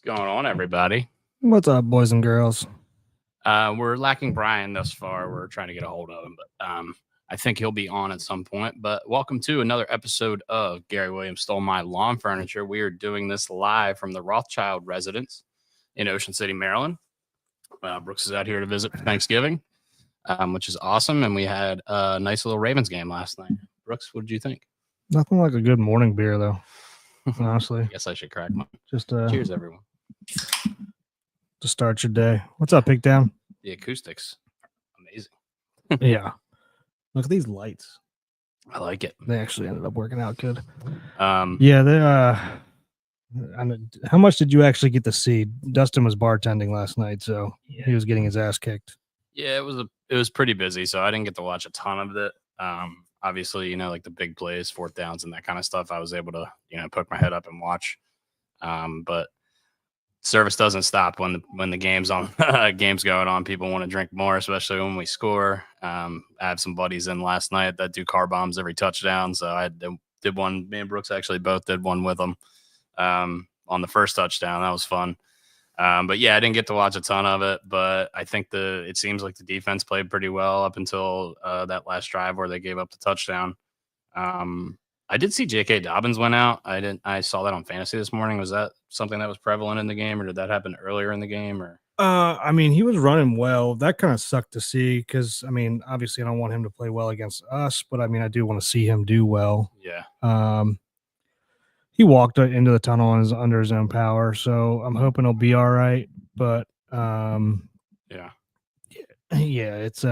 What's going on, everybody? What's up, boys and girls? We're lacking Brian thus far. We're trying to get a hold of him, but I think he'll be on at some point. But welcome to another episode of Gary Williams Stole My Lawn Furniture. We are doing this live from the Rothschild residence in Ocean City, Maryland. Brooks is out here to visit for Thanksgiving, which is awesome. And we had a nice little Ravens game last night. Brooks, what did you think? Nothing like a good morning beer, though. Honestly, I guess I should crack mine. just Cheers, everyone. to start your day. What's up, Big Down? The acoustics, amazing. Yeah, look at these lights. I like it. They actually ended up working out good. Yeah, they. How much did you actually get to see? Dustin was bartending last night, so he was getting his ass kicked. Yeah, it was pretty busy, so I didn't get to watch a ton of it. Obviously, like the big plays, fourth downs, and that kind of stuff. I was able to, poke my head up and watch. But service doesn't stop when the game's on. Game's going on. People want to drink more, especially when we score. I have some buddies in last night that do car bombs every touchdown, so I did one. Me and Brooks actually both did one with them on the first touchdown. That was fun. But yeah, I didn't get to watch a ton of it, but I think it seems like the defense played pretty well up until that last drive where they gave up the touchdown. I did see J.K. Dobbins went out. I saw that on fantasy this morning. Was that something that was prevalent in the game, or did that happen earlier in the game? Or he was running well. That kind of sucked to see because obviously I don't want him to play well against us, but I do want to see him do well. Yeah. He walked into the tunnel and is under his own power, so I'm hoping he'll be all right. But yeah, it's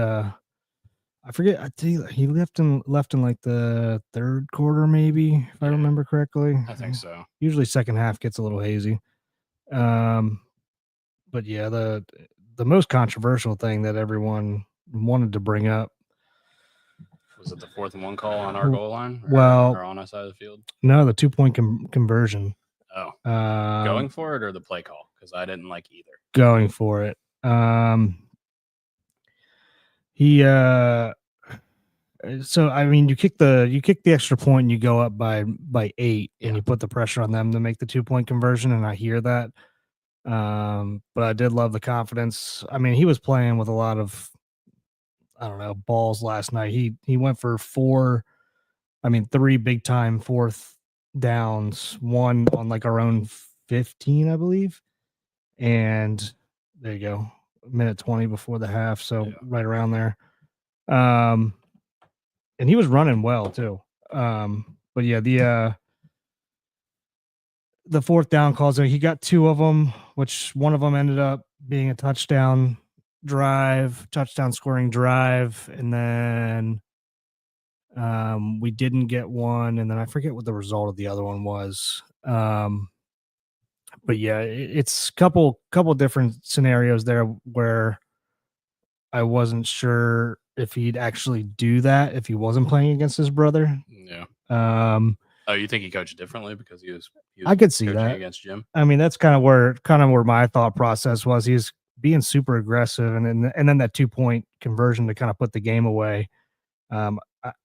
I forget. I think he left in like the third quarter, maybe, if I remember correctly. I think so. Usually second half gets a little hazy. But yeah, the most controversial thing that everyone wanted to bring up was it the 4th and 1 call on our goal line? Or on our side of the field? No, the 2-point conversion. Oh, going for it or the play call? Because I didn't like either. Going for it. He so you kick the extra point and you go up by 8 and you put the pressure on them to make the 2-point conversion, and I hear that. But I did love the confidence. He was playing with a lot of balls last night. He went for 3 big time fourth downs, one on like our own 15, I believe. And there you go. Minute 20 before the half, so right around there. And he was running well too. But yeah, the fourth down calls, he got 2 of them, which one of them ended up being a touchdown scoring drive, and then we didn't get one, and then I forget what the result of the other one was. But yeah, it's couple different scenarios there where I wasn't sure if he'd actually do that if he wasn't playing against his brother. Yeah. Oh, you think he coached differently because he was I could see that against Jim? That's kind of where my thought process was. He's being super aggressive, and then that 2-point conversion to kind of put the game away. I'm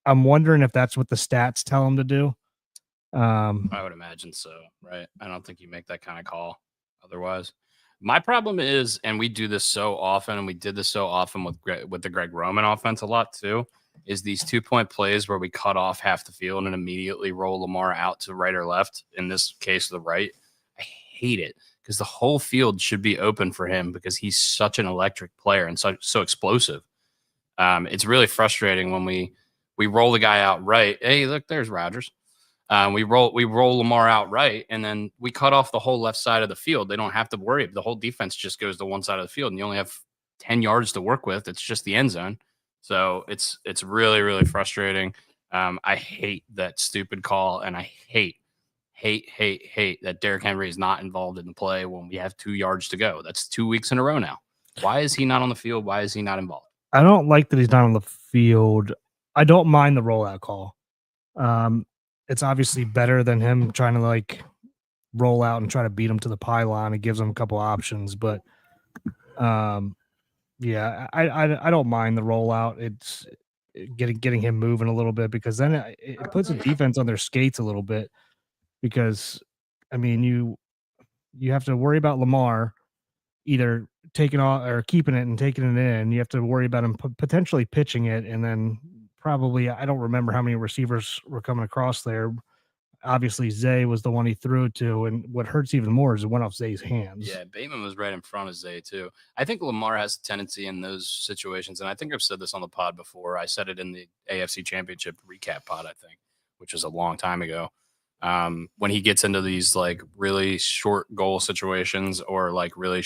wondering if that's what the stats tell him to do. I would imagine so, right? I don't think you make that kind of call otherwise. My problem is, and we do this so often, and we did this so often with the Greg Roman offense a lot too, is these 2-point plays where we cut off half the field and immediately roll Lamar out to right or left, in this case, the right. I hate it because the whole field should be open for him because he's such an electric player and so explosive. It's really frustrating when we roll the guy out right. Hey, look, there's Rodgers. We roll Lamar out right, and then we cut off the whole left side of the field. They don't have to worry. The whole defense just goes to one side of the field, and you only have 10 yards to work with. It's just the end zone. So it's really, really frustrating. I hate that stupid call, and I hate that Derrick Henry is not involved in the play when we have 2 yards to go. That's 2 weeks in a row now. Why is he not on the field? Why is he not involved? I don't like that he's not on the field. I don't mind the rollout call. It's obviously better than him trying to roll out and try to beat him to the pylon. It gives him a couple options, but yeah, I don't mind the rollout. It's getting him moving a little bit because then it puts the defense on their skates a little bit because you You have to worry about Lamar either taking off or keeping it and taking it in. You have to worry about him potentially pitching it, and then probably I don't remember how many receivers were coming across there. Obviously, Zay was the one he threw it to, and what hurts even more is it went off Zay's hands. Yeah, Bateman was right in front of Zay too. I think Lamar has a tendency in those situations, and I think I've said this on the pod before. I said it in the AFC Championship recap pod, I think, which was a long time ago. When he gets into these like really short goal situations or like really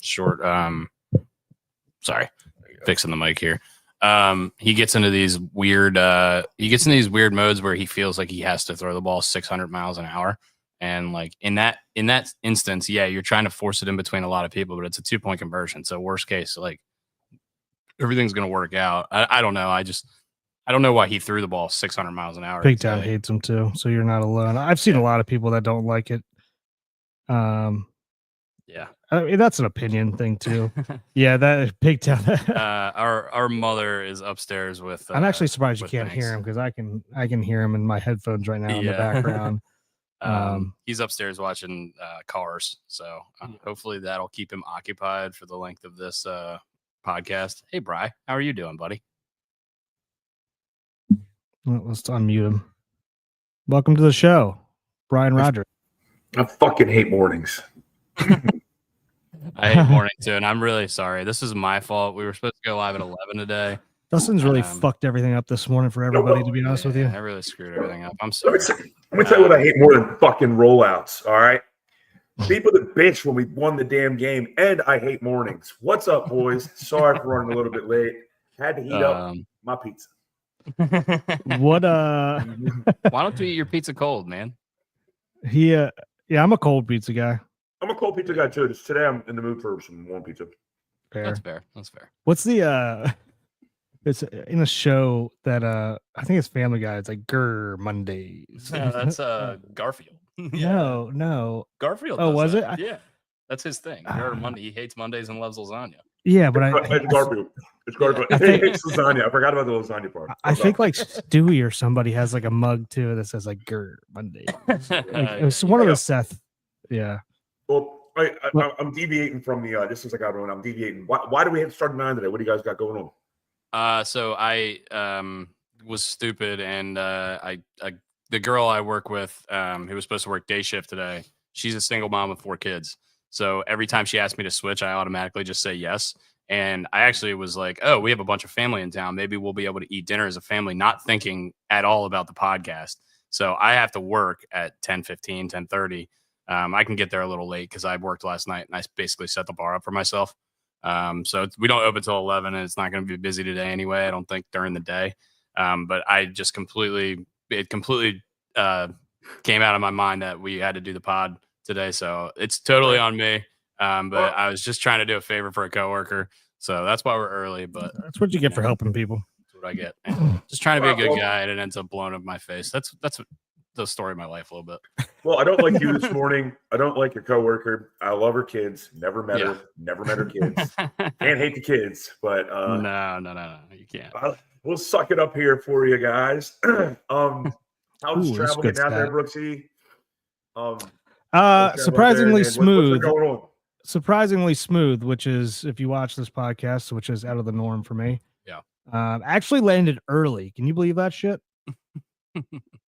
short, sorry, fixing the mic here. He gets into these weird modes where he feels like he has to throw the ball 600 miles an hour. And like in that instance, yeah, you're trying to force it in between a lot of people, but it's a 2-point conversion. So worst case, like everything's going to work out. I don't know. I don't know why he threw the ball 600 miles an hour. Big Time hates him too. So you're not alone. I've seen a lot of people that don't like it. Yeah. I mean, that's an opinion thing too. Yeah, that Big Time. Our mother is upstairs with. I'm actually surprised you can't hear him because I can hear him in my headphones right now in the background. He's upstairs watching Cars, so hopefully that'll keep him occupied for the length of this podcast. Hey, Bri, how are you doing, buddy? Well, let's unmute him. Welcome to the show, Brian Rogers. I fucking hate mornings. I hate morning too, and I'm really sorry. This is my fault. We were supposed to go live at 11 today. Dustin's really fucked everything up this morning for everybody, to be honest with you. I really screwed everything up. I'm sorry. Let me tell you what I hate more than fucking rollouts, all right? People that bitch when we won the damn game, and I hate mornings. What's up, boys? Sorry for running a little bit late. Had to heat up my pizza. What Why don't you eat your pizza cold, man? Yeah, I'm a cold pizza guy. I'm a cold pizza guy too. Just today I'm in the mood for some warm pizza. Fair. That's fair. That's fair. What's the it's in a show that I think it's Family Guy. It's like Grr Mondays. No, that's Garfield. No. Garfield. Oh, was that. it? Yeah. That's his thing. Grr Monday. He hates Mondays and loves lasagna. Yeah, but it's Garfield. It's Garfield. He hates lasagna. I forgot about the lasagna part. I think like Stewie or somebody has like a mug too that says like Grr Monday. It was one of the Seth. Yeah. Well, I'm deviating from the distance I got going. I'm deviating. Why do we have to start at 9 today? What do you guys got going on? So I was stupid, and the girl I work with, who was supposed to work day shift today, she's a single mom with 4 kids. So every time she asked me to switch, I automatically just say yes. And I actually was like, oh, we have a bunch of family in town. Maybe we'll be able to eat dinner as a family, not thinking at all about the podcast. So I have to work at 10:15, 10:30. I can get there a little late because I worked last night and I basically set the bar up for myself. So we don't open till 11, and it's not going to be busy today anyway. I don't think during the day. But I just completely came out of my mind that we had to do the pod today. So it's totally on me. But I was just trying to do a favor for a coworker. So that's why we're early. But that's what you get for helping people. That's what I get. Just trying to be a good guy, and it ends up blowing up my face. That's the story of my life a little bit. Well, I don't like you this morning. I don't like your coworker. I love her kids. Never met her. Never met her kids. Can't hate the kids, but no, you can't. We'll suck it up here for you guys. How's travel getting out there, Brooksy? Surprisingly smooth. What's going on? Surprisingly smooth, which is, if you watch this podcast, which is out of the norm for me. Yeah. Actually landed early. Can you believe that shit?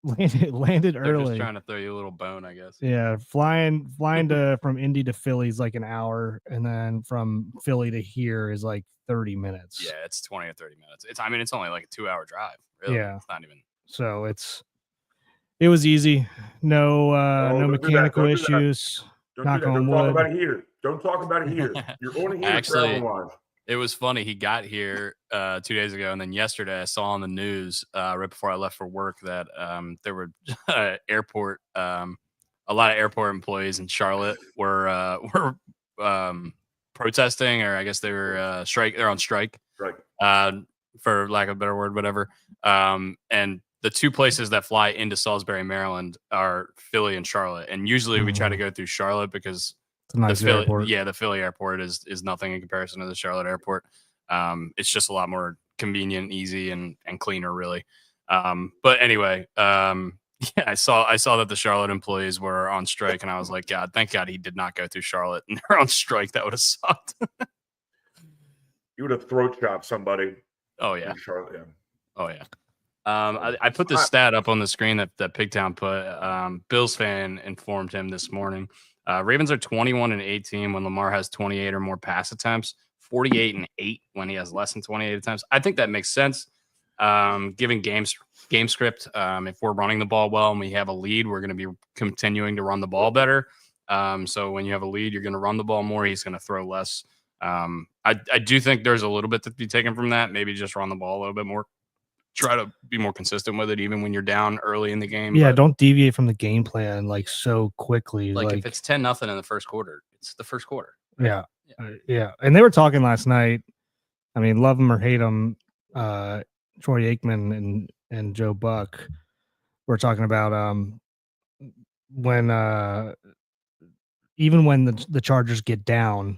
landed early. Just trying to throw you a little bone, I guess. Yeah, flying to from Indy to Philly is like an hour, and then from Philly to here is like 30 minutes. Yeah, it's 20 or 30 minutes. It's only like a 2-hour drive. Really. Yeah, it's not even. So it was easy. No mechanical issues. Don't talk about it here. Don't talk about it here. You're only here Actually, travel-wise. It was funny. He got here 2 days ago, and then yesterday I saw on the news right before I left for work that there were airport, a lot of airport employees in Charlotte were protesting, or I guess they were strike. They're on strike, for lack of a better word, whatever. And the 2 places that fly into Salisbury, Maryland, are Philly and Charlotte. And usually we try to go through Charlotte because the Philly airport is nothing in comparison to the Charlotte airport. It's just a lot more convenient, easy, and cleaner, really. But anyway, Yeah, I saw that the Charlotte employees were on strike, and I was like, God, thank God he did not go through Charlotte and they're on strike. That would have sucked. You would have throat chopped somebody. Oh yeah. in Charlotte, yeah. Oh yeah. I put this stat up on the screen that Pigtown put. Bills fan informed him this morning. Ravens are 21-18 when Lamar has 28 or more pass attempts, 48-8 when he has less than 28 attempts. I think that makes sense. Given game script, if we're running the ball well and we have a lead, we're going to be continuing to run the ball better. So when you have a lead, you're going to run the ball more. He's going to throw less. I do think there's a little bit to be taken from that. Maybe just run the ball a little bit more. Try to be more consistent with it, even when you're down early in the game. Yeah, don't deviate from the game plan like so quickly. Like if it's 10-0 in the first quarter, it's the first quarter. Right? Yeah. And they were talking last night. I mean, love them or hate them. Troy Aikman and Joe Buck were talking about when even when the Chargers get down,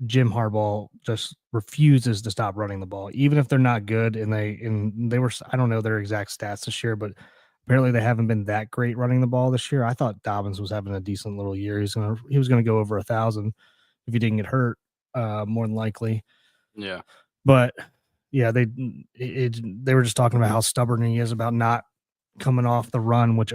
Jim Harbaugh just refuses to stop running the ball, even if they're not good. And they were, I don't know their exact stats this year, but apparently they haven't been that great running the ball this year. I thought Dobbins was having a decent little year. He was gonna go over 1,000 if he didn't get hurt, more than likely. Yeah, but yeah, they were just talking about how stubborn he is about not coming off the run, which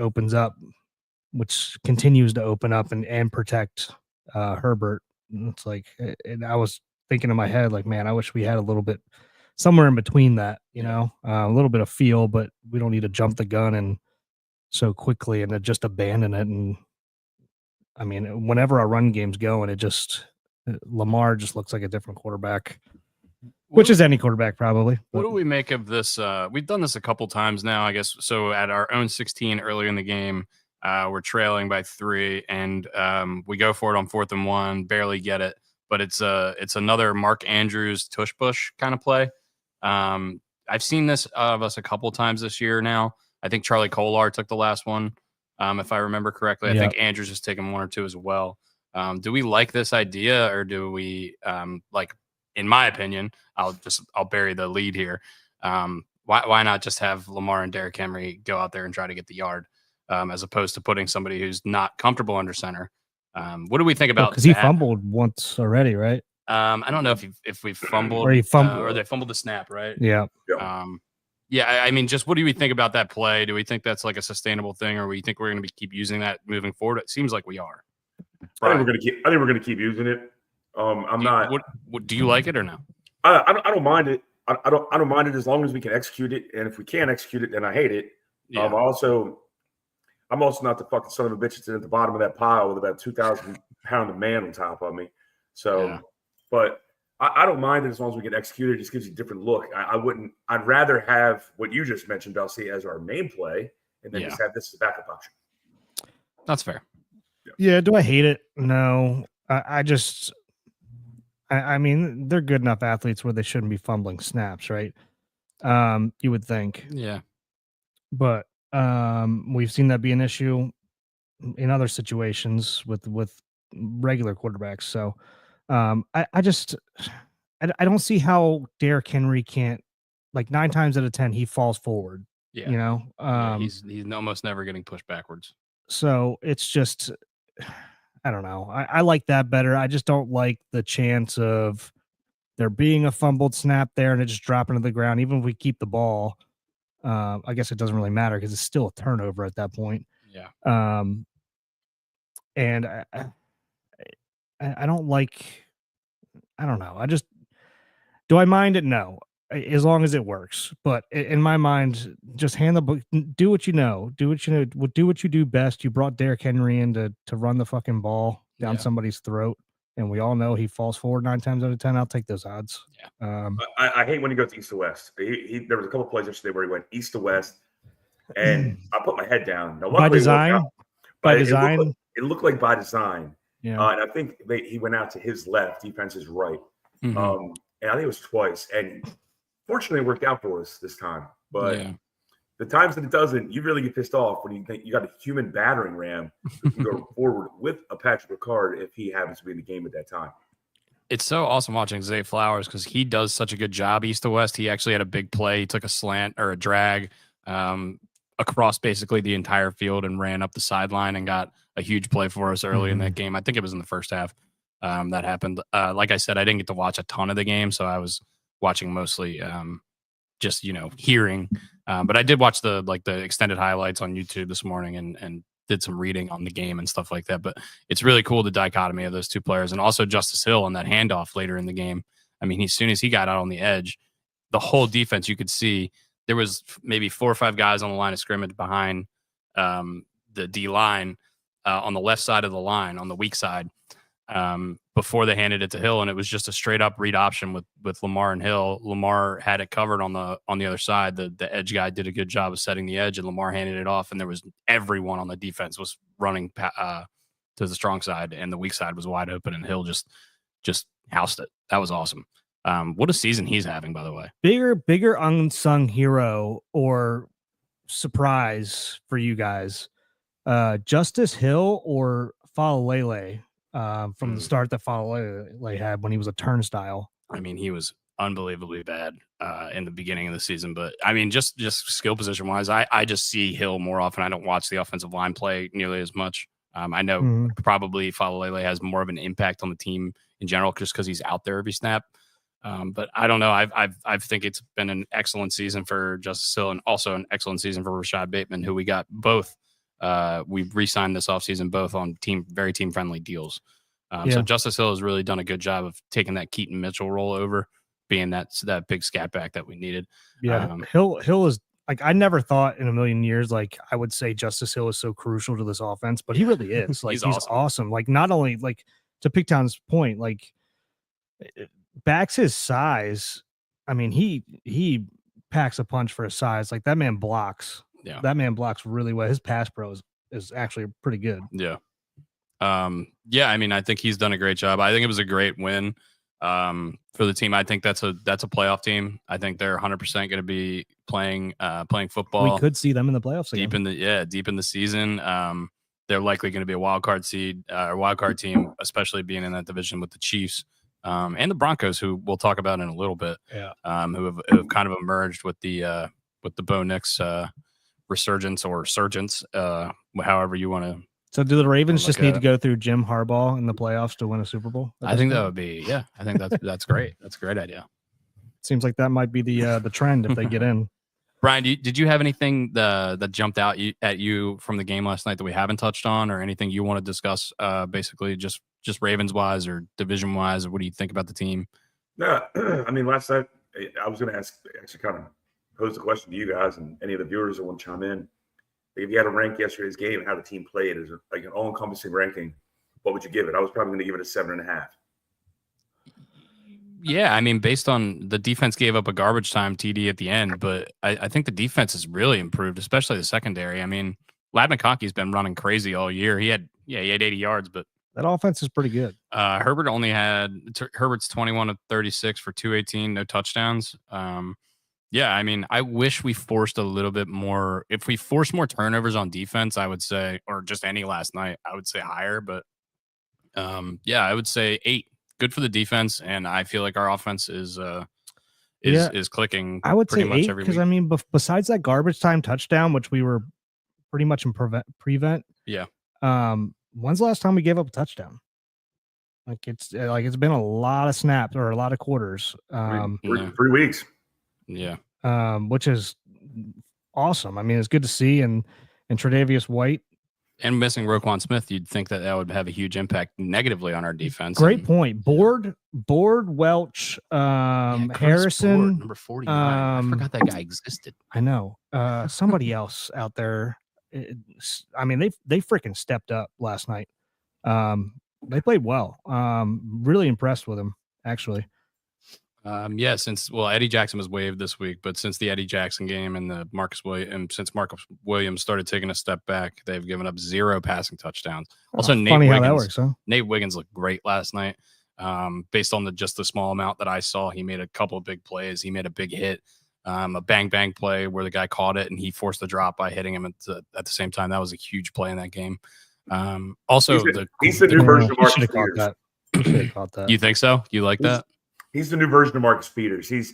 continues to open up and protect Herbert. It's like, and I was thinking in my head, like, man, I wish we had a little bit somewhere in between that, a little bit of feel, but we don't need to jump the gun and so quickly and to just abandon it. And I mean, whenever our run game's going, Lamar just looks like a different quarterback, which is any quarterback probably. What do we make of this? We've done this a couple times now, I guess. So at our own 16 earlier in the game, we're trailing by 3, and we go for it on 4th and 1, barely get it, but it's another Mark Andrews tush push kind of play. I've seen this of us a couple times this year now. I think Charlie Kolar took the last one, if I remember correctly. I think Andrews has taken 1 or 2 as well. Do we like this idea, or do we like? In my opinion, I'll bury the lead here. Why not just have Lamar and Derrick Henry go out there and try to get the yard? As opposed to putting somebody who's not comfortable under center. What do we think about? Because he fumbled once already, right? I don't know if we fumbled or he fumbled or they fumbled the snap, right? Yeah. Yeah. I mean, just what do we think about that play? Do we think that's like a sustainable thing, or we think we're going to keep using that moving forward? It seems like we are. I think we're going to keep using it. Do you like it or no? I don't mind it. I don't mind it as long as we can execute it. And if we can't execute it, then I hate it. Yeah. I'm also not the fucking son of a bitch that's at the bottom of that pile with about 2,000-pound man on top of me. So, but I don't mind it as long as we can execute it. It just gives you a different look. I'd rather have what you just mentioned, Belsi, as our main play, and then just have this as a backup option. That's fair. Yeah. Do I hate it? No. I mean, they're good enough athletes where they shouldn't be fumbling snaps, right? You would think. Yeah. But we've seen that be an issue in other situations with regular quarterbacks. So I don't see how Derrick Henry can't, like 9 times out of 10 he falls forward. Yeah. He's almost never getting pushed backwards. So it's just, I don't know. I like that better. I just don't like the chance of there being a fumbled snap there and it just dropping to the ground. Even if we keep the ball, I guess it doesn't really matter because it's still a turnover at that point. Yeah. And I don't like, I don't know. Do I mind it? No, as long as it works. But in my mind, just hand the book, do what you know, do what you do best. You brought Derrick Henry in to run the fucking ball down somebody's throat. And we all know he falls forward 9 times out of 10. I'll take those odds. Yeah. I hate when he goes east to west. There was a couple of plays yesterday where he went east to west, and I put my head down. Now, by design. It looked like by design. Yeah. And I think he went out to his left. Defense is right. Mm-hmm. And I think it was twice. And fortunately, it worked out for us this time. But the times that it doesn't, you really get pissed off when you think you got a human battering ram who can go forward with a Patrick Ricard if he happens to be in the game at that time. It's so awesome watching Zay Flowers because he does such a good job east to west. He actually had a big play. He took a slant or a drag across basically the entire field and ran up the sideline and got a huge play for us early in that game. I think it was in the first half that happened. Like I said, I didn't get to watch a ton of the game, so I was watching mostly just hearing. But I did watch the extended highlights on YouTube this morning and did some reading on the game and stuff like that. But it's really cool, the dichotomy of those two players, and also Justice Hill on that handoff later in the game. I mean, as soon as he got out on the edge, the whole defense, you could see there was maybe 4 or 5 guys on the line of scrimmage behind the D line on the left side of the line, on the weak side, before they handed it to Hill, and it was just a straight up read option with Lamar and Hill. Lamar had it covered on the other side. The edge guy did a good job of setting the edge, and Lamar handed it off, and there was everyone on the defense was running to the strong side, and the weak side was wide open, and Hill just housed it. That was awesome. What a season he's having, by the way. Bigger unsung hero or surprise for you guys, Justice Hill or Falalele from the start that Falalele had when he was a turnstile. I mean, he was unbelievably bad in the beginning of the season, but I mean, just skill position wise, I just see Hill more often. I don't watch the offensive line play nearly as much. I know probably Falalele has more of an impact on the team in general just because he's out there every snap. But I don't know. I think it's been an excellent season for Justice Hill and also an excellent season for Rashad Bateman, who we got both. We've re-signed this offseason, both on very team-friendly deals. So Justice Hill has really done a good job of taking that Keaton Mitchell role over, being that big scat back that we needed. Yeah, Hill is like, I never thought in a million years, like I would say Justice Hill is so crucial to this offense, but he really is. Like he's awesome. Like not only like to Pigtown's point, like backs his size. I mean, he packs a punch for his size. Like that man blocks. Yeah, that man blocks really well. His pass pro is actually pretty good. Yeah. I mean, I think he's done a great job. I think it was a great win for the team. I think that's a playoff team. I think they're 100% going to be playing football. We could see them in the playoffs again. Deep in the season. They're likely going to be a wild card seed or wild card team, especially being in that division with the Chiefs and the Broncos, who we'll talk about in a little bit. Yeah. Who have kind of emerged with the Bo Nix resurgence or surgence, however you want to. So do the Ravens just need to go through Jim Harbaugh in the playoffs to win a Super Bowl? I think that would be, I think that's great. That's a great idea. Seems like that might be the trend if they get in. Brian, did you have anything that jumped out at you from the game last night that we haven't touched on, or anything you want to discuss, basically just Ravens wise or division wise, or what do you think about the team? No, I mean, last night I was going to actually kind of pose the question to you guys and any of the viewers that want to chime in. If you had to rank yesterday's game and how the team played as like an all-encompassing ranking, what would you give it? I was probably going to give it a 7.5. Yeah, I mean, based on the defense gave up a garbage time TD at the end, but I think the defense has really improved, especially the secondary. I mean, Ladd McConkey's been running crazy all year. He had 80 yards, but that offense is pretty good. Herbert's 21 of 36 for 218, no touchdowns. Yeah, I mean, I wish we forced a little bit more. If we forced more turnovers on defense, I would say, or just any last night, I would say higher. But I would say 8. Good for the defense, and I feel like our offense is clicking. I would pretty say much 8 because I mean, besides that garbage time touchdown, which we were pretty much in prevent. Yeah. When's the last time we gave up a touchdown? It's been a lot of snaps or a lot of quarters. 3 weeks. Yeah. Which is awesome. I mean, it's good to see. And Tre'Davious White. And missing Roquan Smith, you'd think that would have a huge impact negatively on our defense. Great point. Board, Welch, Harrison. Board, number 49. I forgot that guy existed. I know. Somebody else out there. I mean, they freaking stepped up last night. They played well. Really impressed with them, actually. Since Eddie Jackson was waived this week, but since the Eddie Jackson game and Marcus Williams started taking a step back, they've given up 0 passing touchdowns. Also, funny how that works, huh? Nate Wiggins looked great last night. Based on the small amount that I saw, he made a couple of big plays. He made a big hit, a bang play where the guy caught it and he forced the drop by hitting him at the same time. That was a huge play in that game. Also, he's the new version of Marcus Peters. You think so? You like that? He's the new version of Marcus Peters. You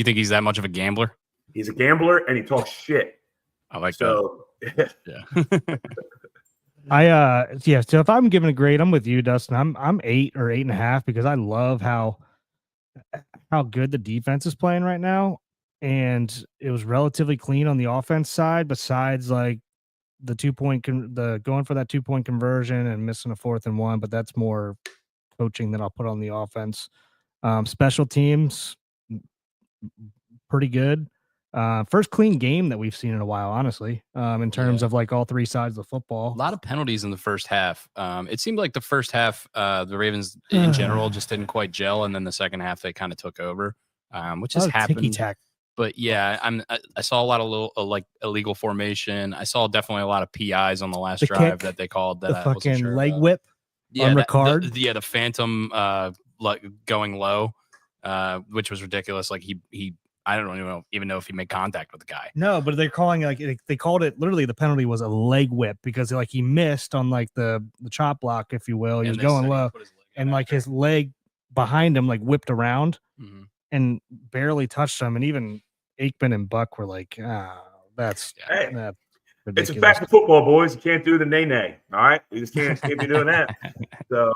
think he's that much of a gambler? He's a gambler and he talks shit. I like So, that. Yeah. So if I'm giving a grade, I'm with you, Dustin. I'm 8 or 8.5 because I love how good the defense is playing right now, and it was relatively clean on the offense side. Besides, like the 2-point, the going for that 2-point conversion and missing a 4th and 1, but that's more coaching that I'll put on the offense. Special teams, pretty good. First clean game that we've seen in a while, honestly, in terms of like all three sides of the football. A lot of penalties in the first half. It seemed like the first half, the Ravens in general just didn't quite gel, and then the second half they kind of took over, which has happened. But yeah, I saw a lot of little like illegal formation. I saw definitely a lot of PIs on the last drive that they called. That the fucking leg whip. Yeah, on Ricard. The phantom like going low, which was ridiculous. Like he I don't even know if he made contact with the guy. No, but they're calling they called it literally the penalty was a leg whip because like he missed on like the chop block, if you will. He was going low, and like his leg behind him like whipped around and barely touched him. And even Aikman and Buck were like, that's ridiculous. It's a fact of football, boys. You can't do the nay. All right, you just can't be doing that. So,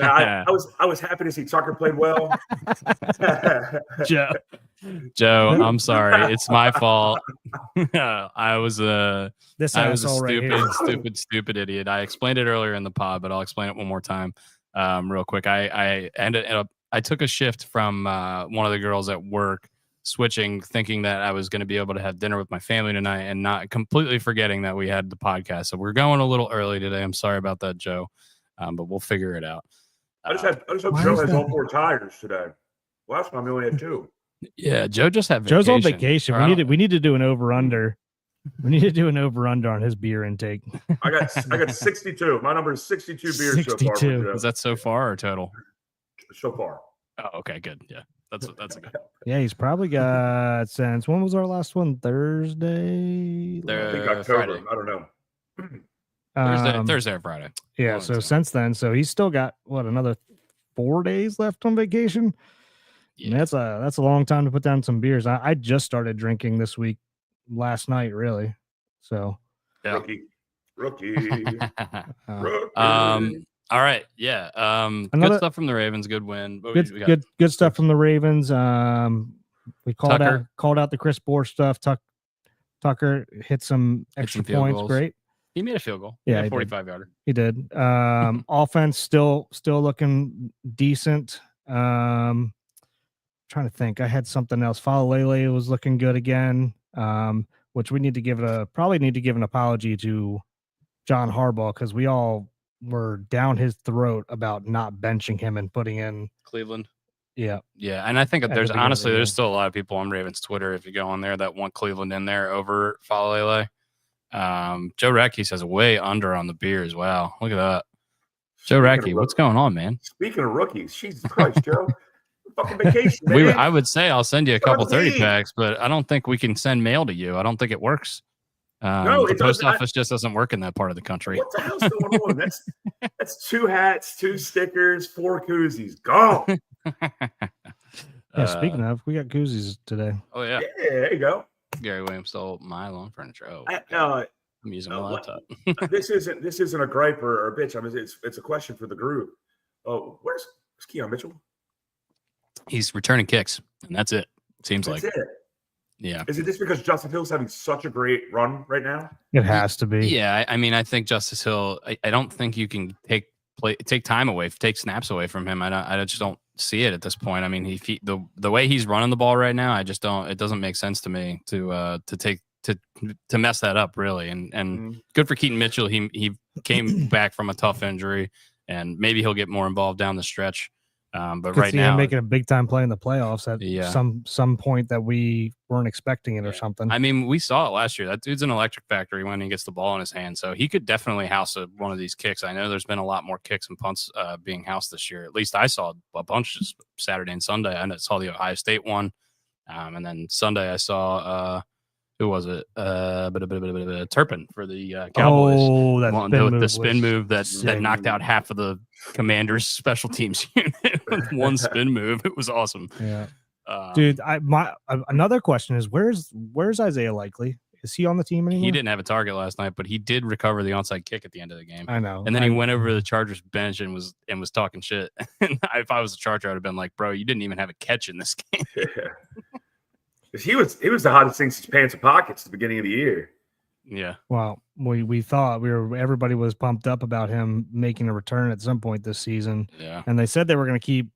I was happy to see Tucker played well. Joe, I'm sorry. It's my fault. I was a stupid idiot. I explained it earlier in the pod, but I'll explain it one more time, real quick. I took a shift from one of the girls at work, switching, thinking that I was going to be able to have dinner with my family tonight, and not completely forgetting that we had the podcast. So we're going a little early today. I'm sorry about that, Joe, but we'll figure it out. I just hope Joe has all 4 tires today. Last time we only had 2. Yeah, Joe just had vacation. Joe's on vacation. We need to do an over under. We need to do an over under on his beer intake. I got 62. My number is 62 beers 62. So far. Is that so far or total? So far. Oh, okay, good. Yeah. That's a good. Yeah, he's probably got since when was our last one? Thursday? I think October. Friday. I don't know. Thursday or Friday. Yeah, so since then, so he's still got another 4 days left on vacation. Yeah, and that's a long time to put down some beers. I just started drinking this week, last night, really. So yeah. Rookie. All right, yeah. Good stuff from the Ravens. Good win. Good stuff from the Ravens. We called out the Chris Bohr stuff. Tucker hit some extra points. Goals. Great. He made a field goal. Yeah, 45-yarder. He did. Offense still looking decent. Trying to think. I had something else. Falalele was looking good again. Which we need to probably need to give an apology to John Harbaugh, because we all were down his throat about not benching him and putting in Cleveland. Yeah. And I think there's still a lot of people on Ravens Twitter, if you go on there, that want Cleveland in there over Falalele. Joe Recchi says way under on the beers. Wow, look at that. Joe Recchi, what's going on, man? Speaking of rookies, Jesus Christ, Joe. Fucking vacation, man. I would say I'll send you a couple 30 packs, but I don't think we can send mail to you. I don't think it works. No, the post office just doesn't work in that part of the country. What the hell's going on? That's 2 hats, 2 stickers, 4 koozies. Go. Yeah, speaking of, we got koozies today. Oh yeah. Yeah, there you go. Gary Williams stole my lawn furniture. I'm using my laptop. This isn't a gripe or a bitch. I mean, it's a question for the group. Oh, where's Keon Mitchell? He's returning kicks, and that's it. Seems like. That's it. Yeah. Is it just because Justice Hill's having such a great run right now? It has to be. Yeah, I mean, I think Justice Hill. I don't think you can take time away, take snaps away from him. I just don't see it at this point. I mean, the way he's running the ball right now, I just don't. It doesn't make sense to me to mess that up, really. And good for Keaton Mitchell. He came back from a tough injury, and maybe he'll get more involved down the stretch. But right now, making a big time play in the playoffs at some point that we weren't expecting it or something. I mean, we saw it last year. That dude's an electric factory when he gets the ball in his hand. So he could definitely house one of these kicks. I know there's been a lot more kicks and punts being housed this year. At least I saw a bunch just Saturday and Sunday. I saw the Ohio State one, and then Sunday I saw who was it? Turpin for the Cowboys. Oh, that spin move that knocked out half of the Commanders' special teams unit with one spin move. It was awesome. Yeah, dude. Another question is where's Isaiah Likely? Is he on the team anymore? He didn't have a target last night, but he did recover the onside kick at the end of the game. I know. And then he went over to the Chargers bench and was talking shit. And if I was a Charger, I'd have been like, bro, you didn't even have a catch in this game. Yeah. He was the hottest thing since pants and pockets at the beginning of the year. Yeah. Well, we thought everybody was pumped up about him making a return at some point this season. Yeah. And they said they were going to keep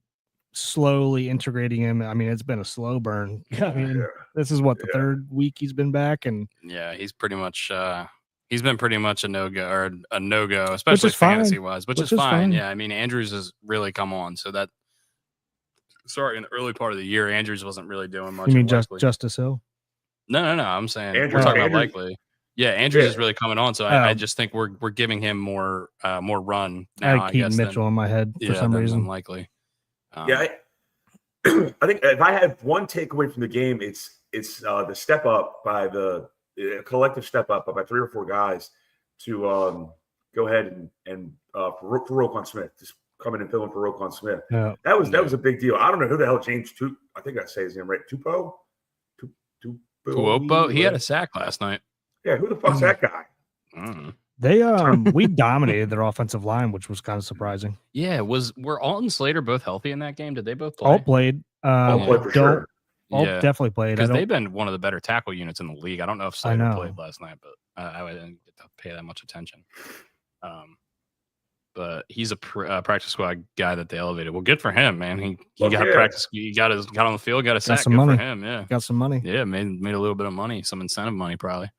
slowly integrating him. I mean, it's been a slow burn. I mean, this is what the third week he's been back, and yeah, he's pretty much he's been pretty much a no-go, especially fantasy wise, which is fine. Yeah, I mean, Andrews has really come on. So that in the early part of the year, Andrews wasn't really doing much. You mean Justice Hill? No. I'm saying we're talking about likely. Yeah, Andrews is really coming on. So I just think we're giving him more run now. I had Keaton Mitchell in my head for some reason. Likely. I think if I had one takeaway from the game, it's the step up by the collective step up by 3 or 4 guys to go ahead and for Roquan Smith, just come in and fill in for Roquan Smith. Yeah. That was a big deal. I don't know who the hell James I think I say his name right. Tuopo. He had a sack last night. Yeah, who the fuck's that guy? They we dominated their offensive line, which was kind of surprising. Yeah, were Alt and Slater both healthy in that game? Did they both play? Alt played. Alt played for sure. Alt definitely played. Because they've been one of the better tackle units in the league. I don't know if Slater played last night, but I didn't get to pay that much attention. But he's a practice squad guy that they elevated. Well, good for him, man. He got practice. He got on the field, got a sack. Some good money. For him. Yeah, got some money. Yeah, made a little bit of money, some incentive money probably.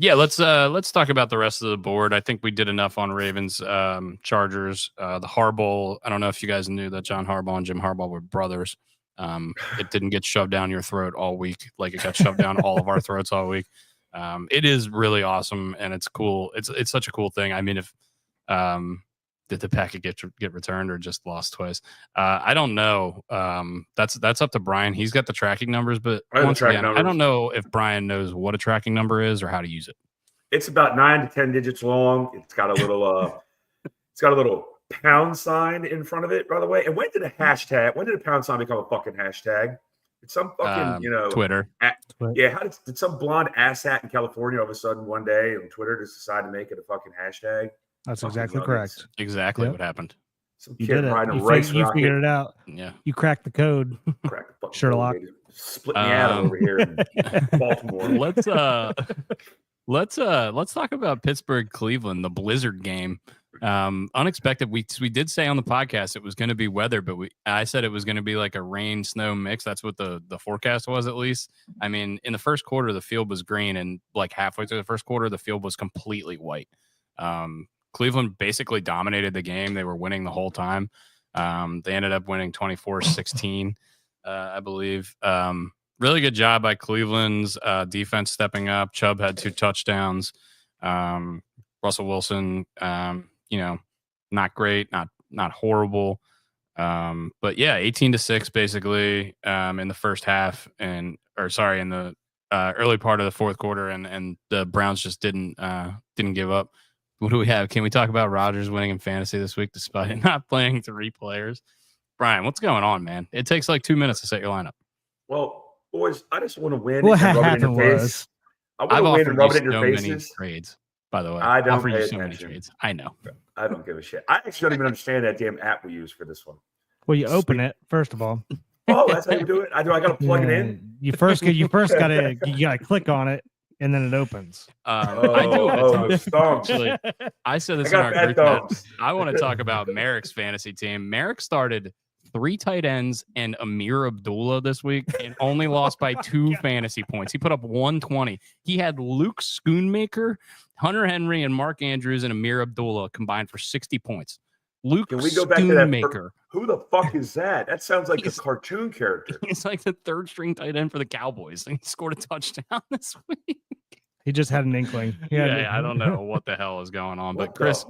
Yeah, let's talk about the rest of the board. I think we did enough on Ravens, Chargers, the Harbaugh. I don't know if you guys knew that John Harbaugh and Jim Harbaugh were brothers. It didn't get shoved down your throat all week like it got shoved down all of our throats all week. It is really awesome and it's cool. It's such a cool thing. I mean, if did the packet get returned or just lost twice? I don't know. That's up to Brian. He's got the tracking numbers, but once again, I don't know if Brian knows what a tracking number is or how to use it. It's about 9 to 10 digits long. It's got a little pound sign in front of it, by the way. And when did a pound sign become a fucking hashtag? It's some fucking, Twitter. Yeah, how did some blonde asshat in California all of a sudden one day on Twitter just decide to make it a fucking hashtag? That's exactly correct. Exactly what happened. Some kid riding a rice rocket. You figured it out. Yeah. You cracked the code. Cracked the fucking Sherlock. code, split me out over here in Baltimore. Let's talk about Pittsburgh Cleveland, the blizzard game. Unexpected. We did say on the podcast it was going to be weather, but I said it was going to be like a rain snow mix. That's what the forecast was, at least. I mean, in the first quarter the field was green, and like halfway through the first quarter the field was completely white. Cleveland basically dominated the game. They were winning the whole time. They ended up winning 24-16, I believe. Really good job by Cleveland's defense stepping up. Chubb had 2 touchdowns. Russell Wilson, not great, not horrible. But yeah, 18-6 basically in the first half in the early part of the fourth quarter, and the Browns just didn't give up. What do we have? Can we talk about Rodgers winning in fantasy this week despite not playing 3 players? Brian, what's going on, man? It takes like 2 minutes to set your lineup. Well, boys, I just want to win. What happened was I want to win and rub it in your faces. Many trades, by the way. I don't offer pay you so attention. many trades. I know. I don't give a shit. I actually don't even understand that damn app we use for this one. Well, you open it first of all. Oh, that's how you do it. I got to plug it in. You first gotta click on it, and then it opens. I do it. Actually, I said this in our group chat. I want to talk about Merrick's fantasy team. Merrick started 3 tight ends and Amir Abdullah this week and only lost by 2 fantasy points. He put up 120. He had Luke Schoonmaker, Hunter Henry, and Mark Andrews and Amir Abdullah combined for 60 points. Luke Can we go back to that? Schoonmaker. Who the fuck is that? That sounds like a cartoon character. He's like the 3rd string tight end for the Cowboys. And he scored a touchdown this week. He just had an inkling. I don't know what the hell is going on. But Chris,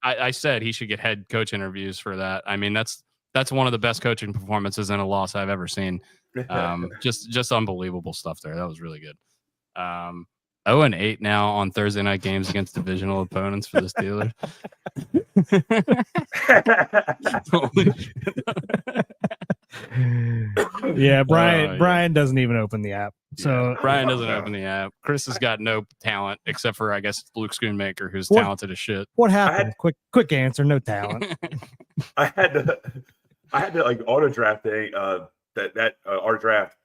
I said he should get head coach interviews for that. I mean, that's one of the best coaching performances in a loss I've ever seen. Just unbelievable stuff there. That was really good. 0-8 now on Thursday night games against divisional opponents for the Steelers. Yeah, Brian doesn't even open the app. So yeah, Brian doesn't open the app. Chris has got no talent except for, I guess, Luke Schoonmaker, who's talented as shit. What happened? Quick answer. No talent. I had to like auto draft our draft.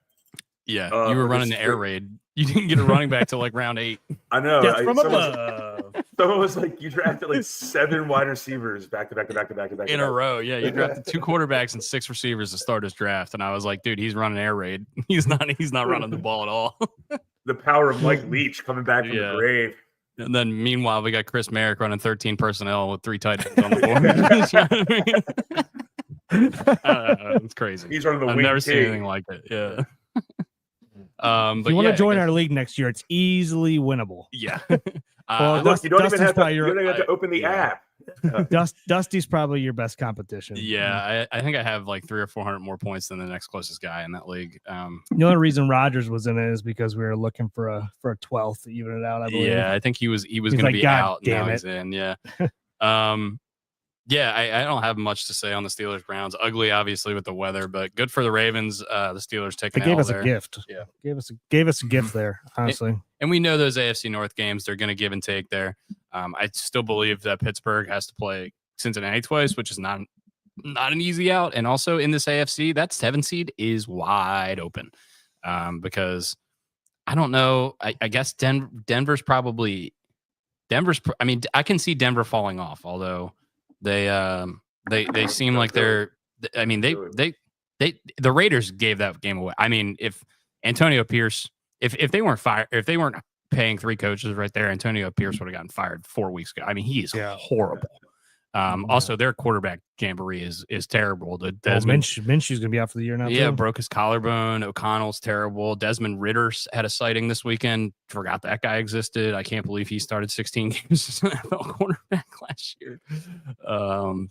Yeah, you were running the air raid. You didn't get a running back till like round 8. I know. Death from above. Someone was like, you drafted like 7 wide receivers back to back in a row. Yeah, you drafted 2 quarterbacks and 6 receivers to start his draft, and I was like, dude, he's running air raid. He's not running the ball at all. The power of Mike Leach coming back from the grave. And then meanwhile, we got Chris Merrick running 13 personnel with 3 tight ends on the board. It's crazy. He's running the I've never seen anything like it. Yeah. If you want to join our league next year, it's easily winnable. Yeah. Well, look, you don't even have to open the app. Dusty's probably your best competition. Yeah, I think I have like 300 or 400 more points than the next closest guy in that league. The only reason Rogers was in it is because we were looking for a 12th to even it out. I believe. Yeah, I think he was going to be out. Now he's in. Yeah. Yeah, I don't have much to say on the Steelers Browns. Ugly, obviously, with the weather, but good for the Ravens. The Steelers taking. They gave us a gift. Yeah, gave us a gift there. Honestly, and we know those AFC North games, they're going to give and take there. I still believe that Pittsburgh has to play Cincinnati twice, which is not an easy out. And also in this AFC, that 7 seed is wide open because I don't know. I guess Denver's probably I mean, I can see Denver falling off, although. They seem like they're. I mean, the Raiders gave that game away. I mean, if Antonio Pierce, if they weren't paying 3 coaches right there, Antonio Pierce would have gotten fired 4 weeks ago. I mean, he is horrible. Also, their quarterback jamboree is terrible. Minshew's gonna be out for the year now. Yeah, too. Broke his collarbone. O'Connell's terrible. Desmond Ritter had a sighting this weekend. Forgot that guy existed. I can't believe he started 16 games as an NFL quarterback last year.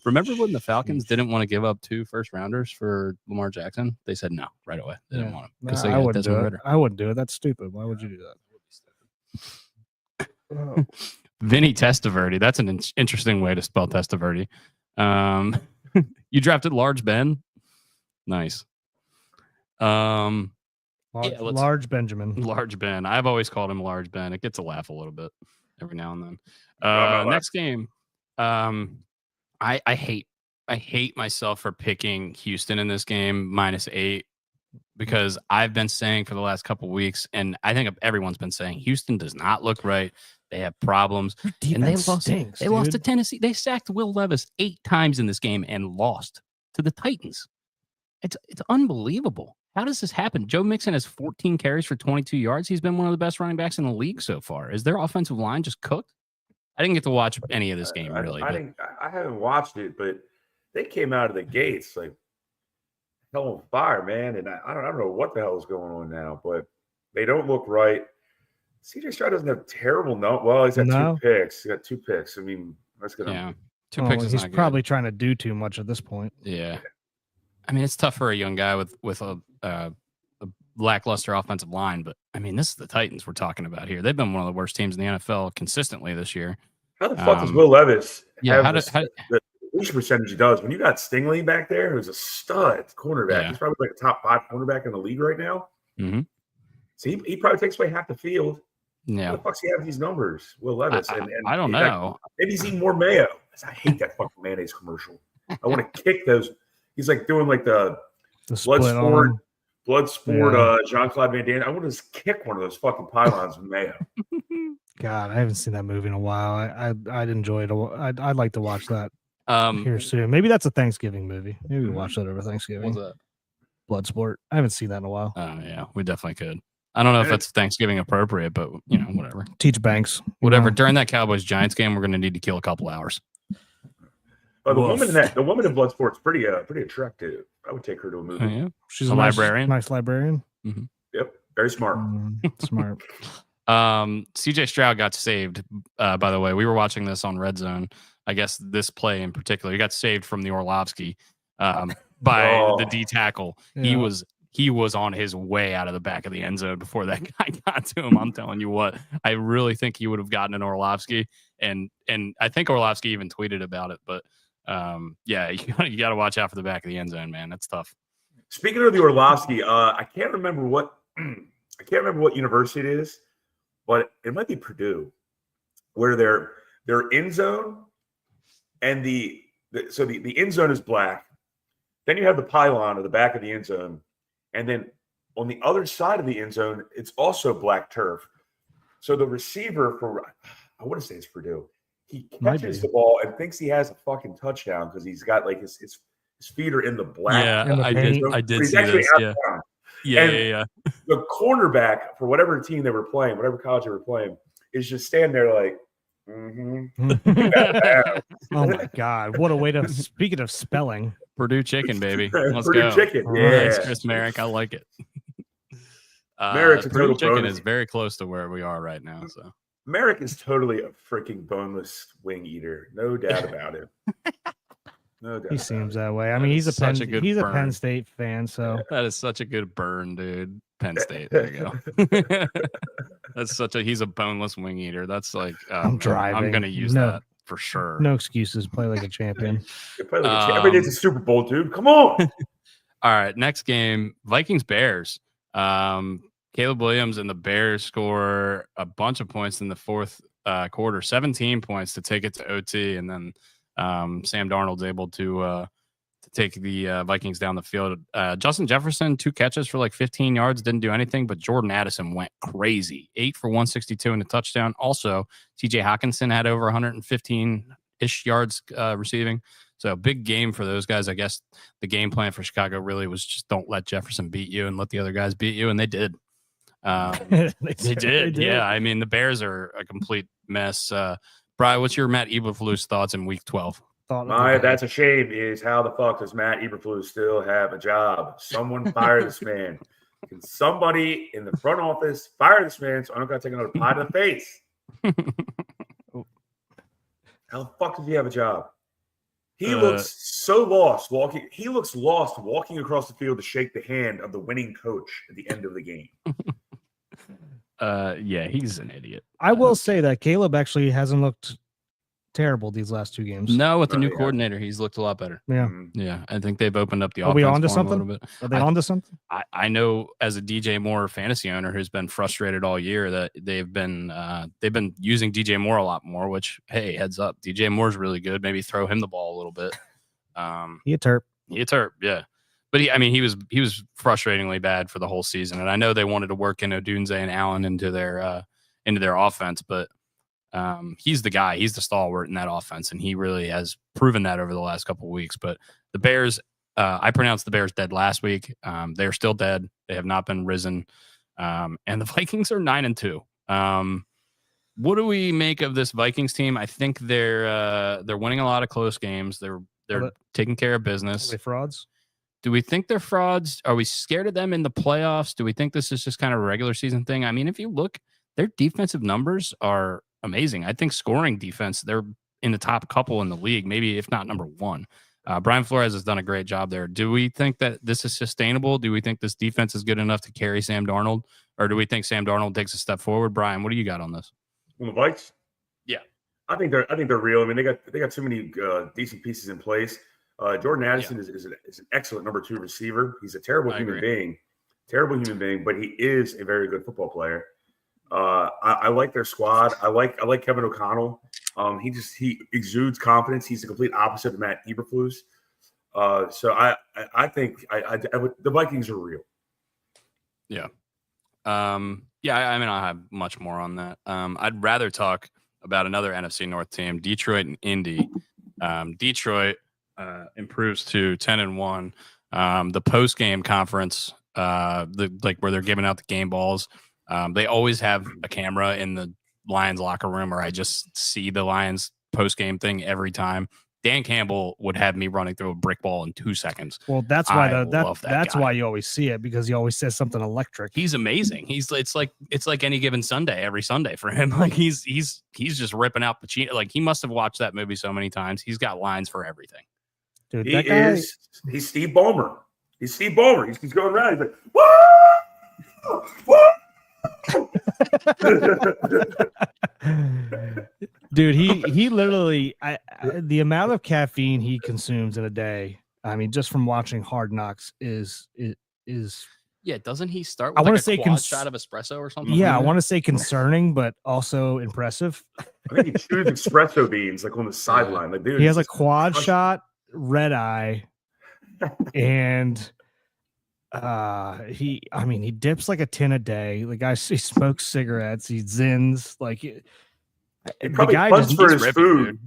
Remember when the Falcons didn't want to give up 2 first-rounders for Lamar Jackson? They said no right away. They didn't want him because I wouldn't do it. I wouldn't do it. That's stupid. Why would you do that? Vinny Testaverde. That's an interesting way to spell Testaverde. You drafted Large Ben. Nice. Large Benjamin. Large Ben. I've always called him Large Ben. It gets a laugh a little bit every now and then. Next game. I hate myself for picking Houston in this game -8 because I've been saying for the last couple of weeks, and I think everyone's been saying Houston does not look right. They have problems, and they lost to Tennessee. They sacked Will Levis 8 times in this game and lost to the Titans. It's unbelievable. How does this happen? Joe Mixon has 14 carries for 22 yards. He's been one of the best running backs in the league so far. Is their offensive line just cooked? I didn't get to watch any of this game, really. I haven't watched it, but they came out of the gates like hell on fire, man. And I don't know what the hell is going on now, but they don't look right. CJ Stroud doesn't have terrible Well, he's got 2 picks. He got 2 picks. I mean, that's gonna 2 picks. He's probably trying to do too much at this point. Yeah, I mean, it's tough for a young guy with a lackluster offensive line, but I mean, this is the Titans we're talking about here. They've been one of the worst teams in the NFL consistently this year. How the fuck does Will Levis have the completion percentage he does when you got Stingley back there, who's a stud cornerback? He's probably like a top 5 cornerback in the league right now. Mm-hmm. So he probably takes away half the field. Yeah. How the fuck's he have these numbers? Will Levis. I don't know. Maybe he's eating more mayo. I hate that fucking mayonnaise commercial. I want to kick those. He's like doing like the blood sport, Jean-Claude Van Damme. I want to just kick one of those fucking pylons with mayo. God, I haven't seen that movie in a while. I'd enjoy it. I'd like to watch that here soon. Maybe that's a Thanksgiving movie. Maybe we watch that over Thanksgiving. What's that? Bloodsport. I haven't seen that in a while. Yeah, we definitely could. I don't know if that's Thanksgiving appropriate, but whatever. Teach Banks. Whatever. During that Cowboys Giants game, we're going to need to kill a couple hours. Oh, the woman in Bloodsport's pretty attractive. I would take her to a movie. Yeah. She's a librarian. Nice librarian. Mm-hmm. Yep. Very smart. Smart. CJ Stroud got saved, by the way. We were watching this on Red Zone. I guess this play in particular, he got saved from the Orlovsky by the D tackle. Yeah. He was on his way out of the back of the end zone before that guy got to him. I'm telling you what, I really think he would have gotten an Orlovsky, and I think Orlovsky even tweeted about it. But you got to watch out for the back of the end zone, man. That's tough. Speaking of the Orlovsky, I can't remember what university it is, but it might be Purdue, where their end zone and the end zone is black. Then you have the pylon at the back of the end zone, and then on the other side of the end zone, it's also black turf. So the receiver for, I want to say it's Purdue, he catches the ball and thinks he has a fucking touchdown because he's got like his feet are in the black. Yeah, I did see this. Yeah. The cornerback for whatever team they were playing, whatever college they were playing, is just standing there like, oh my God. What a way to, speaking of spelling. Purdue chicken, baby. Let's Purdue go. chicken. All Yeah. right, Chris Merrick. I like it. Merrick's a Purdue total chicken bonus. is very close to where we are right now. So Merrick is totally a freaking boneless wing eater. No doubt about it. No doubt. He seems that way. I mean, he's a Penn State fan, so that is such a good burn, dude. Penn State. There you go. He's a boneless wing eater. That's like I'm driving. I'm gonna use that for sure. No excuses. Play like a champion. Every day's a Super Bowl, dude. Come on. All right, next game, Vikings Bears. Caleb Williams and the Bears score a bunch of points in the fourth quarter, 17 points to take it to OT, and then Sam Darnold's able to take the Vikings down the field. Justin Jefferson, 2 catches for like 15 yards, didn't do anything, but Jordan Addison went crazy. 8 for 162 and a touchdown. Also, TJ Hawkinson had over 115-ish yards receiving. So big game for those guys. I guess the game plan for Chicago really was just don't let Jefferson beat you and let the other guys beat you, and they did. They did. Yeah, I mean, the Bears are a complete mess. Brian, what's your Matt Eberflus thoughts in Week 12? That's a shame. Is how the fuck does Matt Eberflus still have a job? Someone fire this man. Can somebody in the front office fire this man so I don't got to take another pie to the face? How the fuck does he have a job? He looks so lost walking. He looks lost walking across the field to shake the hand of the winning coach at the end of the game. Yeah, he's an idiot. I will say that Caleb actually hasn't looked terrible these last 2 games. No, with the new coordinator, he's looked a lot better. Yeah. Yeah, I think they've opened up the offense. Are we on to for him something? A little bit. Are they on to something? I know as a DJ Moore fantasy owner who's been frustrated all year that they've been using DJ Moore a lot more, which, hey, heads up. DJ Moore's really good. Maybe throw him the ball a little bit. He a terp, yeah. But he was frustratingly bad for the whole season, and I know they wanted to work in Odunze and Allen into their offense, but he's the guy. He's the stalwart in that offense, and he really has proven that over the last couple of weeks. But the Bears, I pronounced the Bears dead last week. They're still dead. They have not been risen, and the Vikings are 9-2. What do we make of this Vikings team? I think they're winning a lot of close games. They're taking care of business. Are they frauds? Do we think they're frauds? Are we scared of them in the playoffs? Do we think this is just kind of a regular season thing? I mean, if you look, their defensive numbers are amazing. I think scoring defense, they're in the top couple in the league, maybe if not number 1. Brian Flores has done a great job there. Do we think that this is sustainable? Do we think this defense is good enough to carry Sam Darnold? Or do we think Sam Darnold takes a step forward? Brian, what do you got on this? On the Vikes? Yeah. I think they're real. I mean, they got too many decent pieces in place. Jordan Addison is an excellent number 2 receiver. He's a terrible human being, but he is a very good football player. I like their squad. I like Kevin O'Connell. He exudes confidence. He's the complete opposite of Matt Eberflus. So I think the Vikings are real. Yeah. I mean, I don't have much more on that. I'd rather talk about another NFC North team, Detroit and Indy. Detroit improves to 10-1. The post-game conference, where they're giving out the game balls, they always have a camera in the Lions locker room, or I just see the Lions post-game thing every time. Dan Campbell would have me running through a brick wall in 2 seconds. Well, that's why that's why you always see it, because he always says something electric. He's amazing. It's like any given Sunday, every Sunday for him. Like he's just ripping out Pacino. Like he must have watched that movie so many times. He's got lines for everything. Dude, he's Steve Ballmer. He's Steve Ballmer. He's going around. He's like, whoa! Dude, he literally the amount of caffeine he consumes in a day I mean, just from watching Hard Knocks is Yeah, doesn't he start I with wanna like a say quad shot of espresso or something? yeah, I like that? want to say concerning, but also impressive. I think he chews espresso beans like on the sideline. Like, dude, He has a just quad crunch- shot, red eye, and he dips like a tin a day. The guy, he smokes cigarettes, he zins, like He the probably guy hunts just for he's his ripping, food. dude.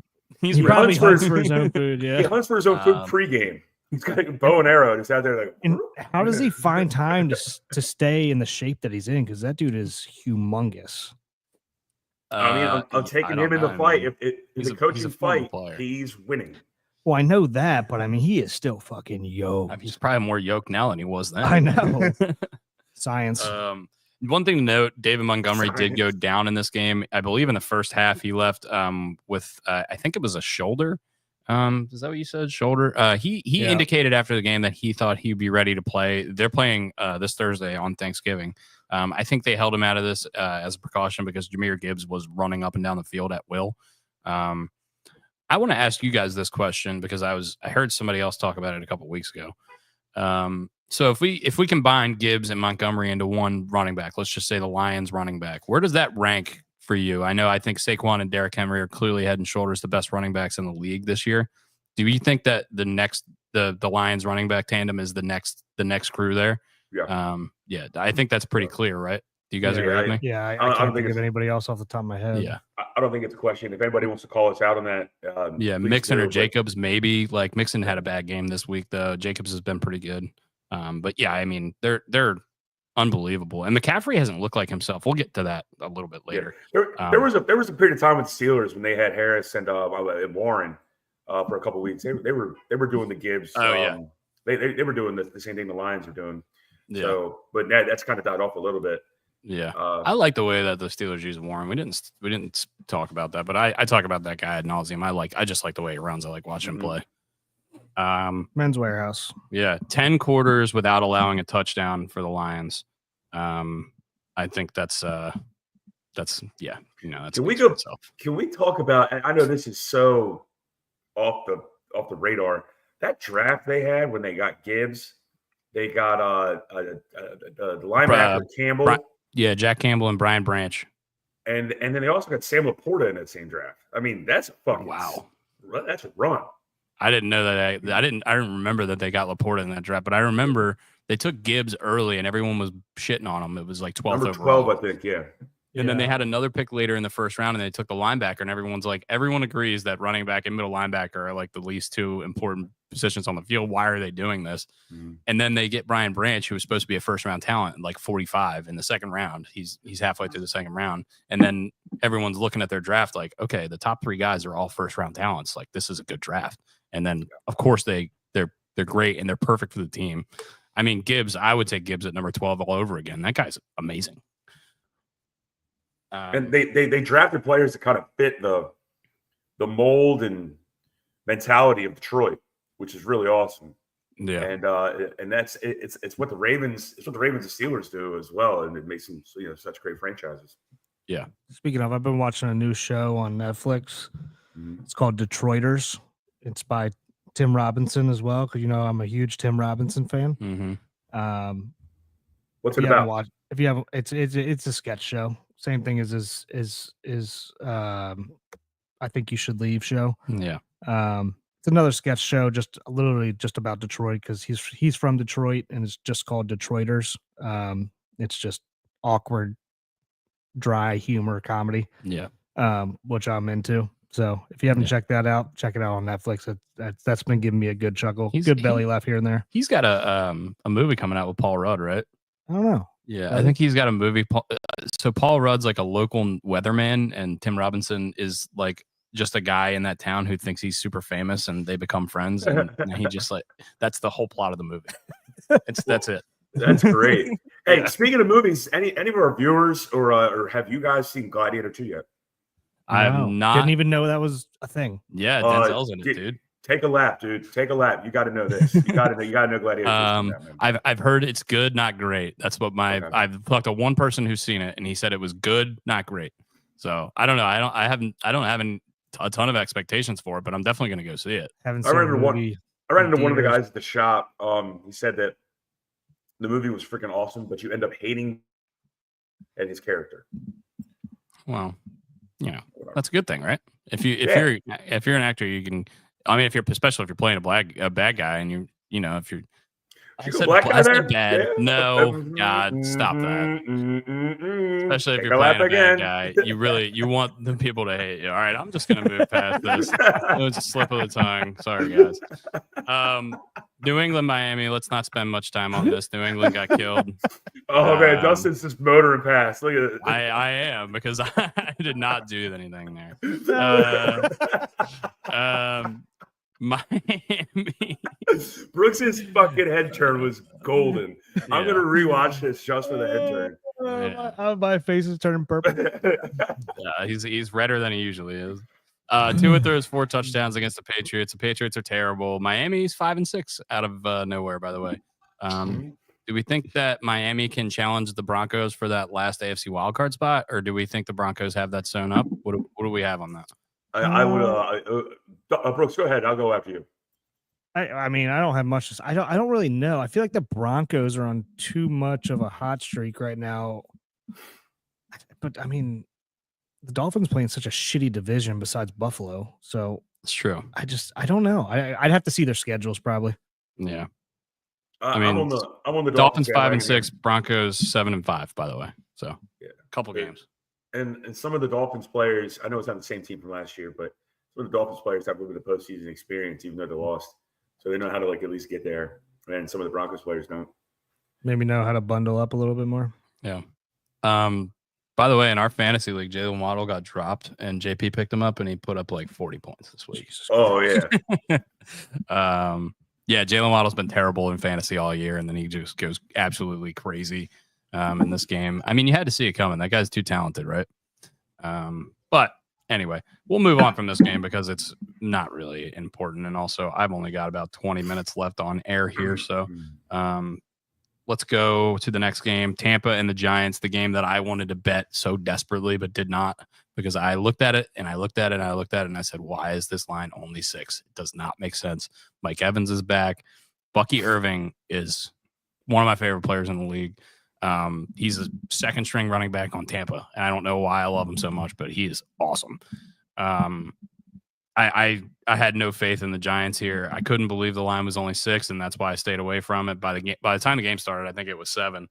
He's he ripping. probably hunts for hunts his- for his own food. He Yeah. hunts for his own food Um, pregame. He's got a bow and arrow. And he's out there like. And how does he find time to stay in the shape that he's in? Because that dude is humongous. I mean, I'm I taking don't him in the know, fight. man. If He's the a coaching former fight, player. he's winning. Well, I know that, but I mean, he is still fucking yoked. I mean, he's probably more yoked now than he was then. I know. Science. One thing to note: David Montgomery did go Science. down in this game. I believe in the first half he left with I think it was a shoulder. Is that what you said? Shoulder. He Yeah. indicated after the game that he thought he'd be ready to play. They're playing this Thursday on Thanksgiving. I think they held him out of this as a precaution because Jahmyr Gibbs was running up and down the field at will. I want to ask you guys this question because I heard somebody else talk about it a couple weeks ago. So if we combine Gibbs and Montgomery into one running back, let's just say the Lions running back, where does that rank for you? I think Saquon and Derrick Henry are clearly head and shoulders the best running backs in the league this year. Do you think that the Lions running back tandem is the next crew there? Yeah. Yeah, I think that's pretty clear, right? Do you guys Yeah, agree with me? Yeah, I I don't can't think think of it's- anybody else off the top of my head. Yeah. I don't think it's a question. If anybody wants to call us out on that, Yeah, please Mixon do. or But Jacobs, maybe. Like Mixon had a bad game this week, though. Jacobs has been pretty good. But yeah, I mean, they're unbelievable. And McCaffrey hasn't looked like himself. We'll get to that a little bit later. There was a period of time with the Steelers when they had Harris and Warren for a couple of weeks. They were doing the Gibbs. Oh, yeah. They were doing the same thing the Lions are doing. Yeah. So, but that's kind of died off a little bit. Yeah. I like the way that the Steelers use Warren. We didn't talk about that, but I talk about that guy ad nauseum. I just like the way he runs. I like watching him play. Men's Warehouse. Yeah, 10 quarters without allowing a touchdown for the Lions. I think that's yeah, that's Can we speaks go- for itself. Can we talk about? And I know this is so off the radar. That draft they had when they got Gibbs, they got the linebacker Campbell, Yeah, Jack Campbell and Brian Branch. and then they also got Sam Laporta in that same draft. I mean, that's a fucking Wow. That's a run. I didn't know that. I didn't remember that they got Laporta in that draft, but I remember they took Gibbs early and everyone was shitting on him. It was like 12th Number overall. 12, I think. Yeah. And then they had another pick later in the first round, and they took the linebacker, and everyone agrees that running back and middle linebacker are like the least two important positions on the field. Why are they doing this? Mhm. And then they get Brian Branch, who was supposed to be a first round talent, like 45 in the second round. He's halfway through the second round, and then everyone's looking at their draft like, okay, the top three guys are all first round talents. Like this is a good draft. And then of course they're great and they're perfect for the team. I mean, Gibbs, I would take Gibbs at number 12 all over again. That guy's amazing. And they drafted players that kind of fit the mold and mentality of Detroit, which is really awesome. Yeah. And that's it's what the Ravens and Steelers do as well, and it makes them such great franchises. Yeah. Speaking of, I've been watching a new show on Netflix. Mhm. It's called Detroiters. It's by Tim Robinson as well, because I'm a huge Tim Robinson fan. Mm-hmm. What's If it you haven't about? watched, if you haven't, it's a sketch show. Same thing as I Think You Should Leave show. Yeah. It's another sketch show, literally just about Detroit, because he's from Detroit, and it's just called Detroiters. It's just awkward, dry humor comedy, Yeah. which I'm into. So if you haven't Yeah. checked that out, check it out on Netflix. That's been giving me a good chuckle, He's- good belly laugh here and there. He's got a movie coming out with Paul Rudd, right? I don't know. Yeah, Does I think he's got a movie. So Paul Rudd's like a local weatherman, and Tim Robinson is like just a guy in that town who thinks he's super famous, and they become friends. And he just that's the whole plot of the movie. That's it. That's great. Hey, Yeah. speaking of movies, any of our viewers or have you guys seen Gladiator 2 yet? I have No. not. Didn't even know that was a thing. Yeah, Uh, Denzel's in it, did- dude. Take a lap, dude. Take a lap. You got to know this. You got to know Gladiator. 2 's coming out, man. I've heard it's good, not great. That's what Okay. I've talked to one person who's seen it, and he said it was good, not great. So I don't know. I don't have a ton of expectations for it, but I'm definitely going to go see it. Haven't I seen remember the one- movie. I I ran into one of the guys at the shop. He said that the movie was freaking awesome, but you end up hating and his character. Well, that's a good thing, right? If you're an actor, you can. I mean, especially if you're playing a bad guy, and if you're. I said bad. Yeah. No, God, stop that. Especially if you're playing a bad guy, you want the people to hate you. All right, I'm just gonna move past this. It was a slip of the tongue. Sorry, guys. New England, Miami. Let's not spend much time on this. New England got killed. Oh man, Dustin's just motoring past. Look at it. I am, because I did not do anything there. Miami. Brooks's fucking head turn was golden. I'm gonna rewatch this just for the head turn. My face is turning purple. He's redder than he usually is. Tua throws 4 touchdowns against the Patriots. The Patriots are terrible. Miami's 5-6 out of nowhere, by the way. Do we think that Miami can challenge the Broncos for that last AFC wildcard spot, or do we think the Broncos have that sewn up? What do we have on that? I would. Brooks, go ahead. I'll go after you. I mean, I don't have much to say. I don't really know. I feel like the Broncos are on too much of a hot streak right now. But I mean, the Dolphins play in such a shitty division besides Buffalo. So it's true. I don't know. I'd have to see their schedules probably. Yeah. I mean, I'm on the Dolphins 5-6, Broncos 7-5, by the way. So a couple games. And some of the Dolphins players, I know it's not the same team from last year, but some of the Dolphins players have a little bit of postseason experience, even though they lost. So they know how to at least get there. And some of the Broncos players don't. Maybe know how to bundle up a little bit more. Yeah. By the way, in our fantasy league, Jalen Waddle got dropped, and JP picked him up, and he put up like 40 points this week. Oh yeah. Yeah, Jalen Waddle's been terrible in fantasy all year, and then he just goes absolutely crazy in this game. I mean, you had to see it coming. That guy's too talented, right? But anyway, we'll move on from this game because it's not really important. And also, I've only got about 20 minutes left on air here. So let's go to the next game, Tampa and the Giants, the game that I wanted to bet so desperately but did not, because I looked at it and I looked at it and I looked at it and I said, why is this line only 6? It does not make sense. Mike Evans is back. Bucky Irving is one of my favorite players in the league. He's a second string running back on Tampa, and I don't know why I love him so much, but he is awesome. I had no faith in the Giants here. I couldn't believe the line was only 6, and that's why I stayed away from it. By the time the game started, I think it was 7,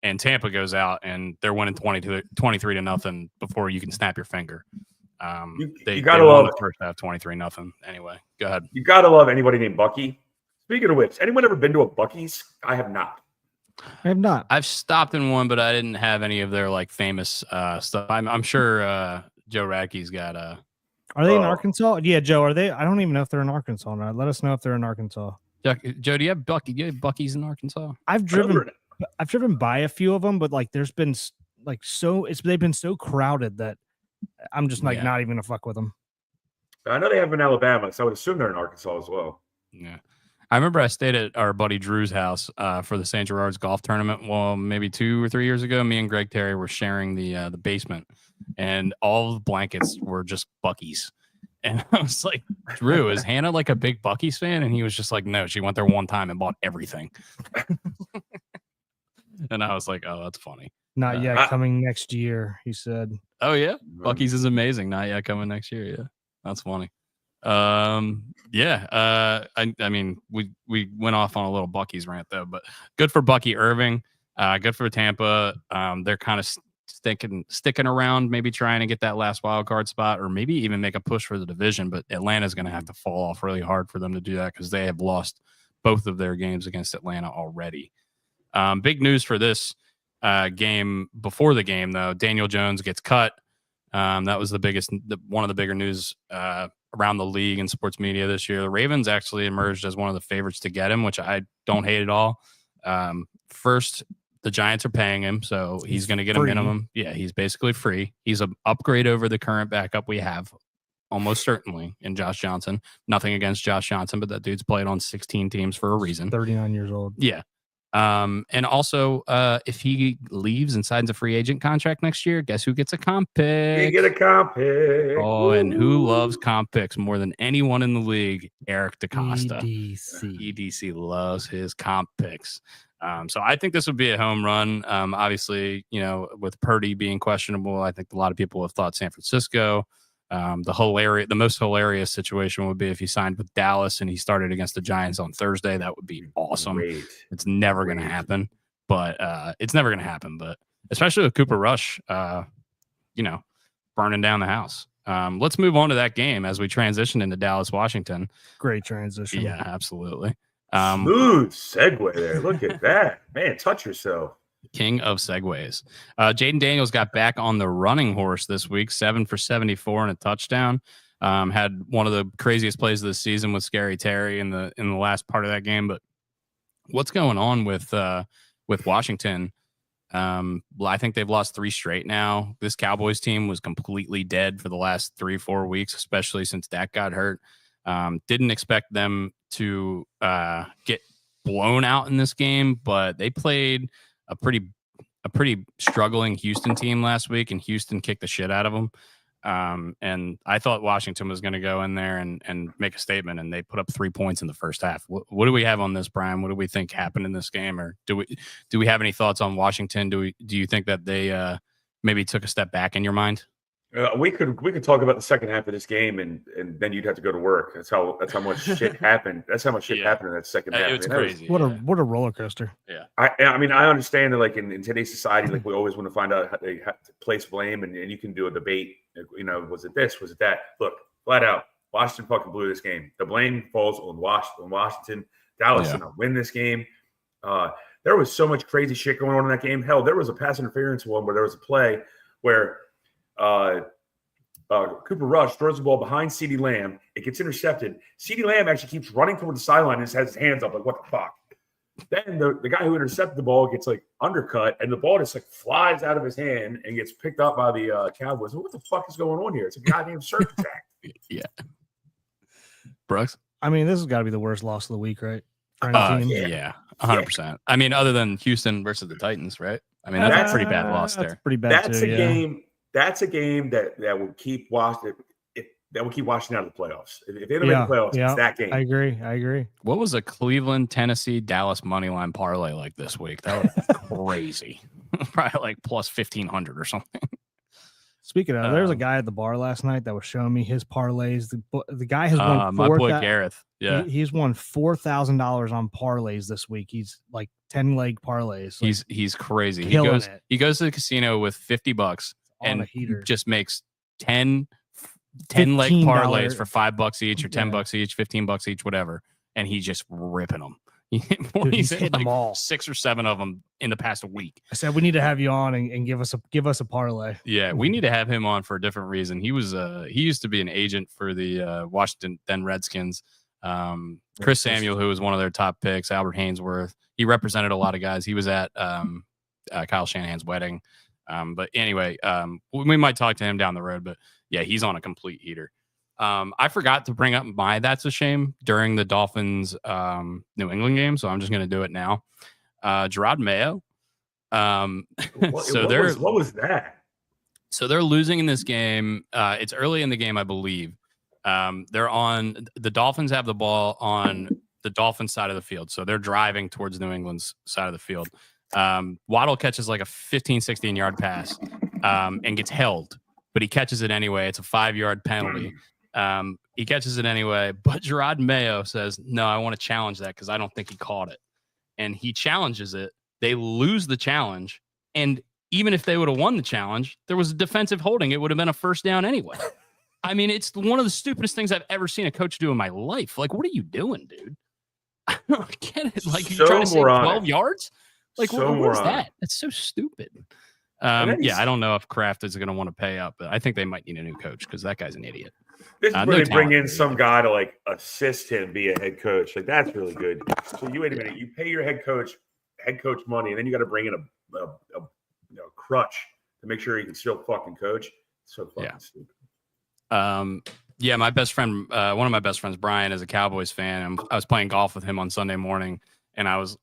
and Tampa goes out and they're winning 23-0 before you can snap your finger. They won the first half 23-0. Anyway, go ahead. You gotta love anybody named Bucky. Speaking of which, anyone ever been to a Buc-ee's? I have not. I have not. I've stopped in one, but I didn't have any of their like famous stuff. I'm sure Joe Radke's got Are they in Arkansas? Yeah, Joe. Are they? I don't even know if they're in Arkansas or not. Let us know if they're in Arkansas. Joe, do you have Buc-ee's in Arkansas? I've driven by a few of them, but like there's been like they've been so crowded that I'm just like not even gonna fuck with them. I know they have in Alabama, so I would assume they're in Arkansas as well. Yeah. I remember I stayed at our buddy Drew's house for the St. Gerard's golf tournament. Well, maybe 2 or 3 years ago, me and Greg Terry were sharing the basement, and all the blankets were just Buc-ee's. And I was like, Drew, is Hannah like a big Buc-ee's fan? And he was just like, no, she went there one time and bought everything. And I was like, oh, that's funny. Not yet, coming next year, he said. Oh, yeah? Buc-ee's is amazing. Not yet, coming next year. Yeah, that's funny. I mean, we went off on a little Buc-ee's rant though, but good for Bucky Irving, good for Tampa. They're kind of sticking around, maybe trying to get that last wild card spot, or maybe even make a push for the division. But Atlanta's going to have to fall off really hard for them to do that, because they have lost both of their games against Atlanta already. Big news for this game. Before the game though, Daniel Jones gets cut. That was one of the bigger news around the league and sports media this year. The Ravens actually emerged as one of the favorites to get him, which I don't hate at all. First, the Giants are paying him, so he's going to get a minimum. Yeah, he's basically free. He's an upgrade over the current backup we have, almost certainly, in Josh Johnson. Nothing against Josh Johnson, but that dude's played on 16 teams for a reason. 39 years old. Yeah. And also, if he leaves and signs a free agent contract next year, guess who gets a comp pick? You get a comp pick. Oh, and who loves comp picks more than anyone in the league? Eric DeCosta. EDC loves his comp picks. So I think this would be a home run. Obviously, with Purdy being questionable, I think a lot of people have thought San Francisco. The most hilarious situation would be if he signed with Dallas and he started against the Giants on Thursday. That would be awesome. It's never going to happen, but especially with Cooper Rush, burning down the house. Let's move on to that game as we transition into Dallas, Washington. Great transition. Yeah, absolutely. Smooth segue there. Look at that, man. Touch yourself. King of segues. Jaden Daniels got back on the running horse this week, 7 for 74 and a touchdown. Had one of the craziest plays of the season with Scary Terry in the last part of that game. But what's going on with Washington? I think they've lost 3 straight now. This Cowboys team was completely dead for the last 3-4 weeks, especially since Dak got hurt. Didn't expect them to get blown out in this game, but they played a pretty struggling Houston team last week, and Houston kicked the shit out of them. And I thought Washington was going to go in there and make a statement, and they put up 3 points in the first half. What do we have on this, Brian? What do we think happened in this game, or do we have any thoughts on Washington? Do you think that they maybe took a step back in your mind? We could talk about the second half of this game, and then you'd have to go to work. That's how much shit happened. That's how much shit happened in that second half. It's crazy. What a roller coaster. Yeah. I mean, I understand that, like in today's society, like we always want to find out how they have to place blame, and you can do a debate. Was it this? Was it that? Look, flat out, Washington fucking blew this game. The blame falls on Washington. Dallas did not win this game. There was so much crazy shit going on in that game. Hell, there was a pass interference one where there was a play where Cooper Rush throws the ball behind CeeDee Lamb. It gets intercepted. CeeDee Lamb actually keeps running toward the sideline and just has his hands up like, what the fuck? Then the guy who intercepted the ball gets like undercut, and the ball just like flies out of his hand and gets picked up by the Cowboys. What the fuck is going on here? It's a goddamn surge attack. Yeah. Brooks? I mean, this has got to be the worst loss of the week, right? For any team. Yeah, 100%. I mean, other than Houston versus the Titans, right? I mean, that's a pretty bad loss there. That's pretty bad. That's a game. That's a game that will keep Washington. That will keep Washington out of the playoffs. If they don't make the playoffs, it's that game. I agree. What was a Cleveland, Tennessee, Dallas money line parlay like this week? That was crazy. Probably like plus 1,500 or something. Speaking of, there was a guy at the bar last night that was showing me his parlays. The guy has won my boy Gareth. Yeah, he's won $4,000 on parlays this week. He's like 10-leg parlays. Like, he's crazy. He goes to the casino with $50 and just makes 10 leg parlays for $5 each or $10 each, $15 each, whatever, and he's just ripping them. He's hitting them all, 6 or 7 of them in the past week. I said we need to have you on and give us a parlay. Yeah, we need to have him on for a different reason. He used to be an agent for the Washington then Redskins. Chris Samuel, who was one of their top picks, Albert Hainsworth. He represented a lot of guys. He was at Kyle Shanahan's wedding. But anyway, we might talk to him down the road. But yeah, he's on a complete heater. I forgot to bring up my that's a shame during the Dolphins New England game, so I'm just going to do it now. Gerard Mayo. What was that? So they're losing in this game. It's early in the game, I believe. The Dolphins have the ball on the Dolphins side of the field, so they're driving towards New England's side of the field. Waddle catches like a 15-16 yard pass and gets held, but he catches it anyway. It's a 5-yard penalty. He catches it anyway, but Gerard Mayo says, no, I want to challenge that because I don't think he caught it. And he challenges it. They lose the challenge. And even if they would have won the challenge, there was a defensive holding. It would have been a first down anyway. I mean, it's one of the stupidest things I've ever seen a coach do in my life. Like, what are you doing, dude? I don't get it. Like, you're trying to save 12 yards? Like, what is that? That's so stupid. Yeah, I don't know if Kraft is going to want to pay up, but I think they might need a new coach because that guy's an idiot. This is where they bring in some guy to like assist him be a head coach. Like, that's really good. So you wait a minute, you pay your head coach money, and then you got to bring in a crutch to make sure he can still fucking coach. It's so fucking stupid. Yeah, my best friend, one of my best friends, Brian, is a Cowboys fan. I was playing golf with him on Sunday morning, and I was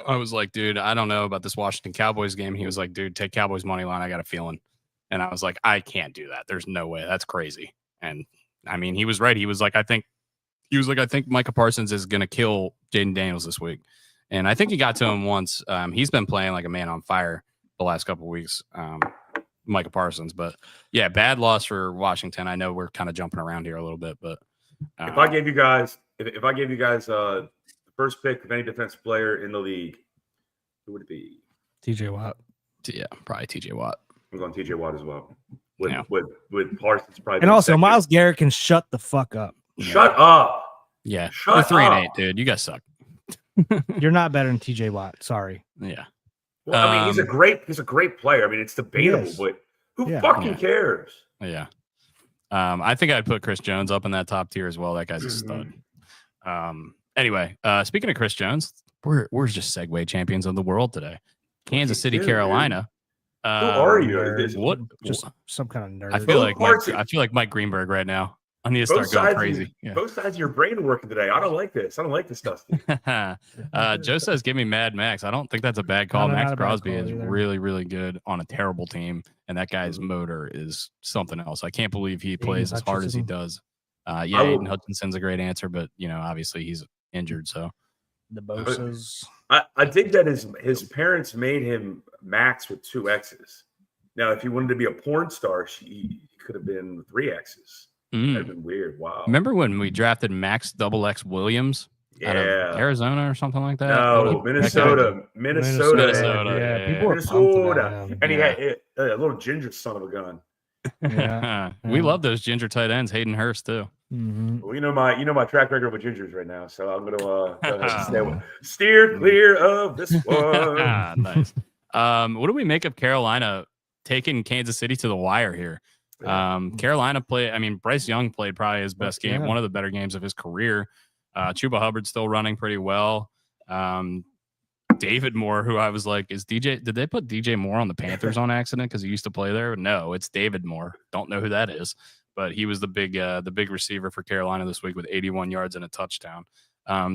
I was like, dude, I don't know about this Washington Cowboys game. He was like, dude, take Cowboys money line. I got a feeling. And I was like, I can't do that. There's no way. That's crazy. And I mean, he was right. He was like, I think Micah Parsons is going to kill Jaden Daniels this week. And I think he got to him once. He's been playing like a man on fire the last couple of weeks, Micah Parsons. But yeah, bad loss for Washington. I know we're kind of jumping around here a little bit, but if I gave you guys, the first pick of any defensive player in the league, who would it be? TJ Watt. Yeah, probably TJ Watt. I'm going TJ Watt as well. With Parsons probably. And also, Myles Garrett can shut the fuck up. Shut up. Yeah, Shut 3-8, dude. You guys suck. You're not better than TJ Watt. Sorry. Yeah. Well, I mean, he's a great player. I mean, it's debatable, but who fucking cares? Yeah. I think I'd put Chris Jones up in that top tier as well. That guy's a stud. Anyway, speaking of Chris Jones, we're just Segway champions of the world today. Kansas City, Carolina. Who are you? What? Just some kind of nerd. I feel like Mike Greenberg right now. I need to start going crazy. Both sides of your brain are working today. I don't like this. I don't like this stuff. Joe says, give me Mad Max. I don't think that's a bad call. Max Crosby is really, really good on a terrible team. And that guy's motor is something else. I can't believe he plays as hard as he does. Aiden Hutchinson's a great answer, but, obviously he's injured. So the Bosa's. I think that his parents made him Max with 2 X's. Now, if he wanted to be a porn star, he could have been 3 X's. That'd have been weird. Wow. Remember when we drafted Max XX Williams out of Arizona or something like that? No, Minnesota. Yeah, people were Minnesota. And he had a little ginger son of a gun. Yeah. We love those ginger tight ends. Hayden Hurst too. Mm-hmm. Well, you know my track record with gingers right now, so I'm gonna steer clear of this one. Nice. What do we make of Carolina taking Kansas City to the wire here? Carolina played. I mean, Bryce Young played probably his best game, one of the better games of his career. Chuba Hubbard's still running pretty well. David Moore, who I was like, did they put DJ Moore on the Panthers on accident because he used to play there? No, it's David Moore. Don't know who that is, but he was the big receiver for Carolina this week with 81 yards and a touchdown.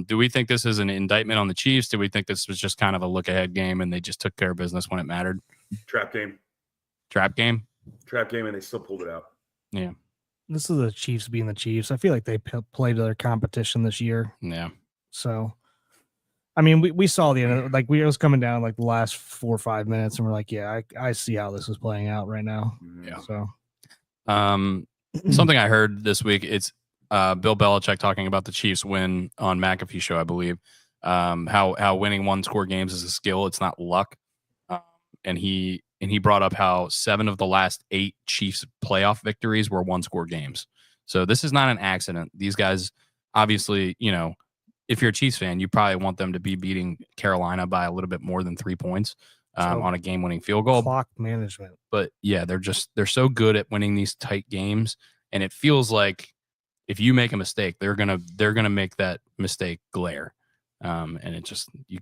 Do we think this is an indictment on the Chiefs? Do we think this was just kind of a look ahead game and they just took care of business when it mattered? Trap game, and they still pulled it out. Yeah. This is the Chiefs being the Chiefs. I feel like they played their competition this year. Yeah. So, I mean, we saw it was coming down like the last 4 or 5 minutes, and we're like, yeah, I see how this is playing out right now. Yeah. So, something I heard this week, it's Bill Belichick talking about the Chiefs win on McAfee show, I believe. How winning 1-score games is a skill. It's not luck. And he brought up how 7 of the last 8 Chiefs playoff victories were 1-score games. So this is not an accident. These guys, obviously, if you're a Chiefs fan, you probably want them to be beating Carolina by a little bit more than 3 points on a game-winning field goal. Clock management. But yeah, they're so good at winning these tight games, and it feels like if you make a mistake, they're gonna make that mistake glare. And it just you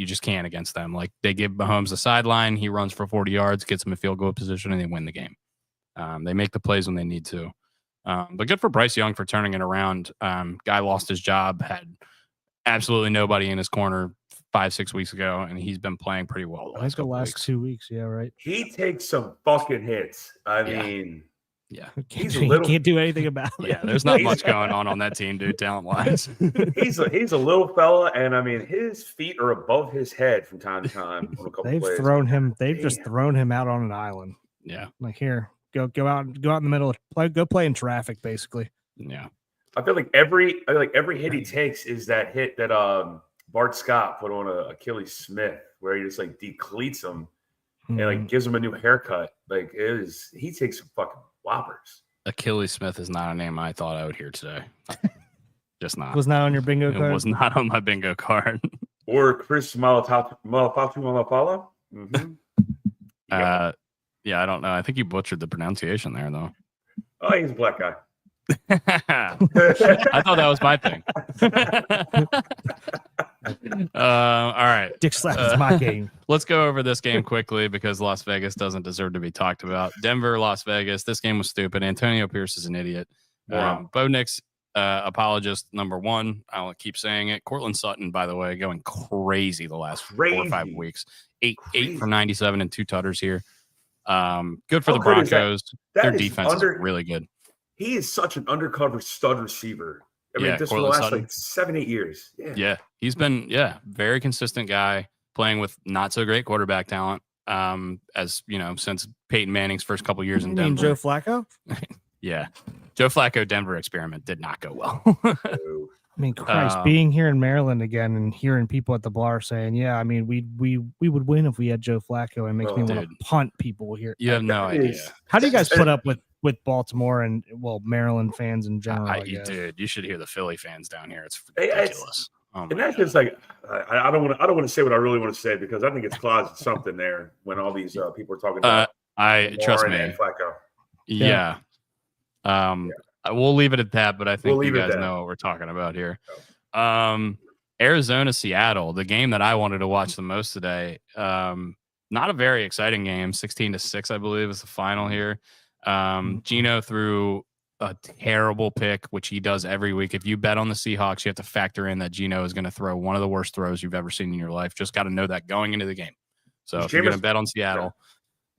just can't against them. Like they give Mahomes the sideline, he runs for 40 yards, gets him a field goal position, and they win the game. They make the plays when they need to. But good for Bryce Young for turning it around. Guy lost his job, had absolutely nobody in his corner 5-6 weeks ago, and he's been playing pretty well. The last 2 weeks, yeah, right. He takes some fucking hits. I mean. Yeah, he can't do anything about it. Yeah, there's not much going on that team, dude, talent-wise. He's a little fella, and I mean, his feet are above his head from time to time. They've just thrown him out on an island. Yeah, like here, go out in the middle, go play in traffic, basically. Yeah, I feel like every hit he takes is that hit that Bart Scott put on Achilles Smith, where he just like decleats him and like gives him a new haircut. Like he takes some fucking whoppers. Achilles Smith is not a name I thought I would hear today. Just not. Was not on your bingo card? It was not on my bingo card. Or Chris Malafala. Mm-hmm. Yeah, I don't know. I think you butchered the pronunciation there, though. Oh, he's a black guy. I thought that was my thing. All right. Dick slap is my game. Let's go over this game quickly because Las Vegas doesn't deserve to be talked about. Denver, Las Vegas. This game was stupid. Antonio Pierce is an idiot. Wow. Bo Nix apologist number one. I'll keep saying it. Cortland Sutton, by the way, going crazy the last 4 or 5 weeks. 8 for 97 and 2 tutters here. Good for the Broncos. Their defense is really good. He is such an undercover stud receiver. I mean, just for the last like 7-8 years. Yeah. He's been very consistent guy playing with not so great quarterback talent. As you know, since Peyton Manning's first couple years in Denver. Joe Flacco? Yeah. Joe Flacco Denver experiment did not go well. I mean, Christ, being here in Maryland again and hearing people at the bar saying, "Yeah, I mean, we would win if we had Joe Flacco," and makes me want to punt people here. You have no idea. How do you guys put up with Baltimore and Maryland fans in general? Dude, you should hear the Philly fans down here. It's ridiculous. And that's just like I don't want to say what I really want to say because I think it's closet something there when all these people are talking about. Trust me. And Flacco. Yeah. We'll leave it at that, but I think you guys know what we're talking about here. Arizona, Seattle, the game that I wanted to watch the most today. Not a very exciting game. 16-6, I believe, is the final here. Geno threw a terrible pick, which he does every week. If you bet on the Seahawks, you have to factor in that Geno is going to throw one of the worst throws you've ever seen in your life. Just got to know that going into the game. So if you're going to bet on Seattle,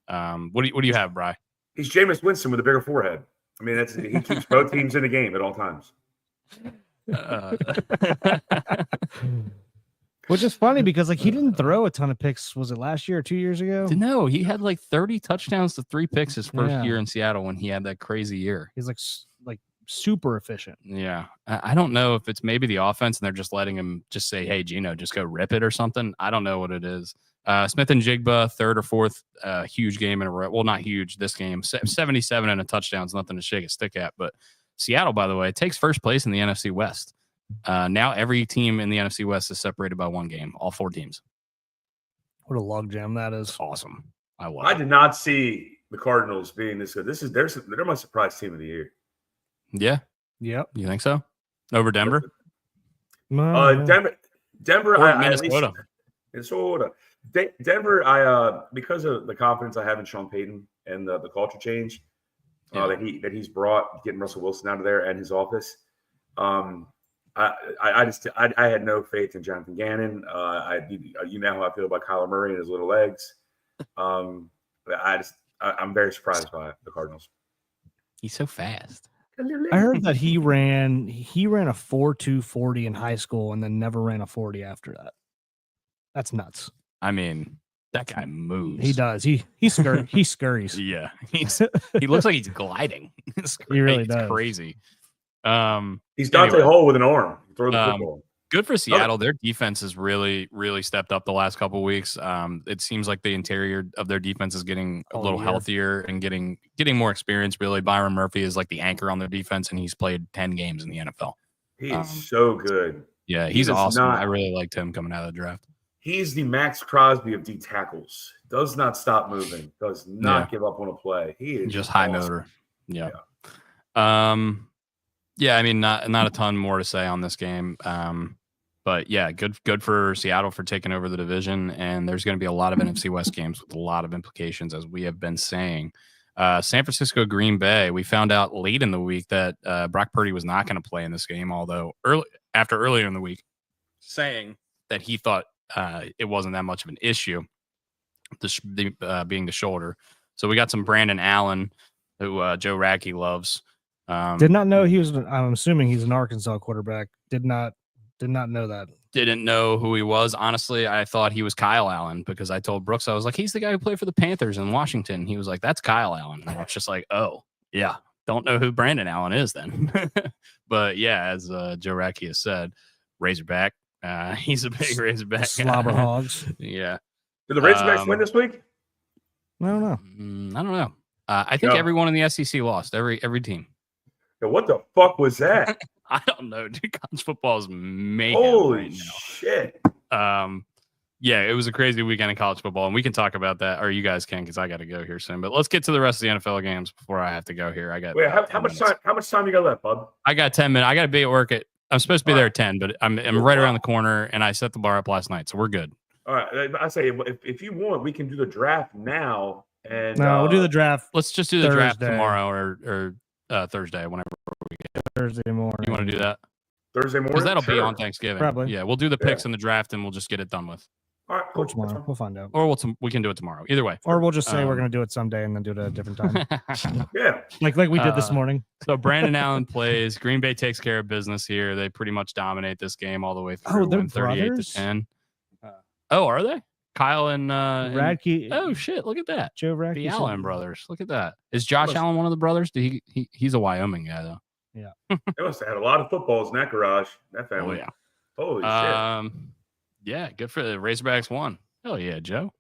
what do you have, Bri? He's Jameis Winston with a bigger forehead. I mean, he keeps both teams in the game at all times. Which is funny because he didn't throw a ton of picks. Was it last year or 2 years ago? No, he had like 30 touchdowns to 3 picks his first year in Seattle when he had that crazy year. He's like super efficient. Yeah. I don't know if it's maybe the offense and they're just letting him just say, "Hey, Geno, just go rip it" or something. I don't know what it is. Smith and Jigba, third or fourth huge game in a row. Well, not huge this game. 77 and a touchdown is nothing to shake a stick at. But Seattle, by the way, takes first place in the NFC West. Now every team in the NFC West is separated by 1 game. All 4 teams. What a logjam that is! Awesome. I did not see the Cardinals being this good. They're my surprise team of the year. Yeah. Yep. You think so? Over Denver? Denver. Or Minnesota. Minnesota. Denver. Because of the confidence I have in Sean Payton and the culture change that he's brought, getting Russell Wilson out of there and his office. I had no faith in Jonathan Gannon. You know how I feel about Kyler Murray and his little legs. I'm very surprised by the Cardinals. He's so fast. I heard that he ran a 4.2 40 in high school and then never ran a 40 after that. That's nuts. I mean, that guy moves. He does. He scurries. Yeah, he looks like he's gliding. He really does. It's crazy. He's Dante Hall with an arm. Throw the football. Good for Seattle. Their defense has really, really stepped up the last couple of weeks. It seems like the interior of their defense is getting a little healthier and getting more experience. Really, Byron Murphy is like the anchor on their defense, and he's played 10 games in the NFL. He is so good. Yeah, he's awesome. I really liked him coming out of the draft. He's the Max Crosby of D tackles. Does not stop moving. Does not give up on a play. He is just high motor. Yeah. Yeah, I mean, not a ton more to say on this game. But yeah, good for Seattle for taking over the division. And there's going to be a lot of NFC West games with a lot of implications, as we have been saying. San Francisco, Green Bay. We found out late in the week that Brock Purdy was not going to play in this game, although earlier in the week saying that he thought it wasn't that much of an issue, being the shoulder. So we got some Brandon Allen, who Joe Radke loves. Did not know he was. I'm assuming he's an Arkansas quarterback. Did not know that. Didn't know who he was. Honestly, I thought he was Kyle Allen because I told Brooks, I was like, he's the guy who played for the Panthers in Washington. He was like, that's Kyle Allen. And I was just like, oh, yeah. Don't know who Brandon Allen is then. But yeah, as Joe Radke has said, Razorback. He's a big Razorback. Slobber hogs. Yeah. Did the Razorbacks win this week? I don't know. I don't know. I think everyone in the SEC lost. Every team. Yeah, what the fuck was that? I don't know, dude. College football is mayhem. Holy right now. shit. Yeah, it was a crazy weekend in college football, and we can talk about that, or you guys can, because I got to go here soon. But let's get to the rest of the NFL games before I have to go here. Wait, how much time? How much time you got left, bud? I got 10 minutes. I got to be at work at. I'm supposed to be there at 10, but I'm right around the corner, and I set the bar up last night, so we're good. All right, I say if you want, we can do the draft now. And no, we'll do the draft. Let's just do the draft tomorrow or Thursday, whenever Thursday morning. You want to do that? Thursday morning? Because that'll be Sure. on Thanksgiving. Probably. Yeah, we'll do the picks in the draft and we'll just get it done with. All right, Or cool. That's tomorrow. fine. We'll find out. Or we can do it tomorrow. Either way. Or we'll just say we're going to do it someday and then do it at a different time. Yeah. like we did this morning. So Brandon Allen plays. Green Bay takes care of business here. They pretty much dominate this game all the way through. Oh, they're 38-10. Oh, are they? Kyle and Radke. oh shit! Look at that. Joe Radke. The Allen brothers. Look at that. Is Josh Allen one of the brothers? He's a Wyoming guy though. Yeah. They must have had a lot of footballs in that garage. That Oh family. yeah. Holy shit. Yeah, good for the Razorbacks won. Hell yeah, Joe.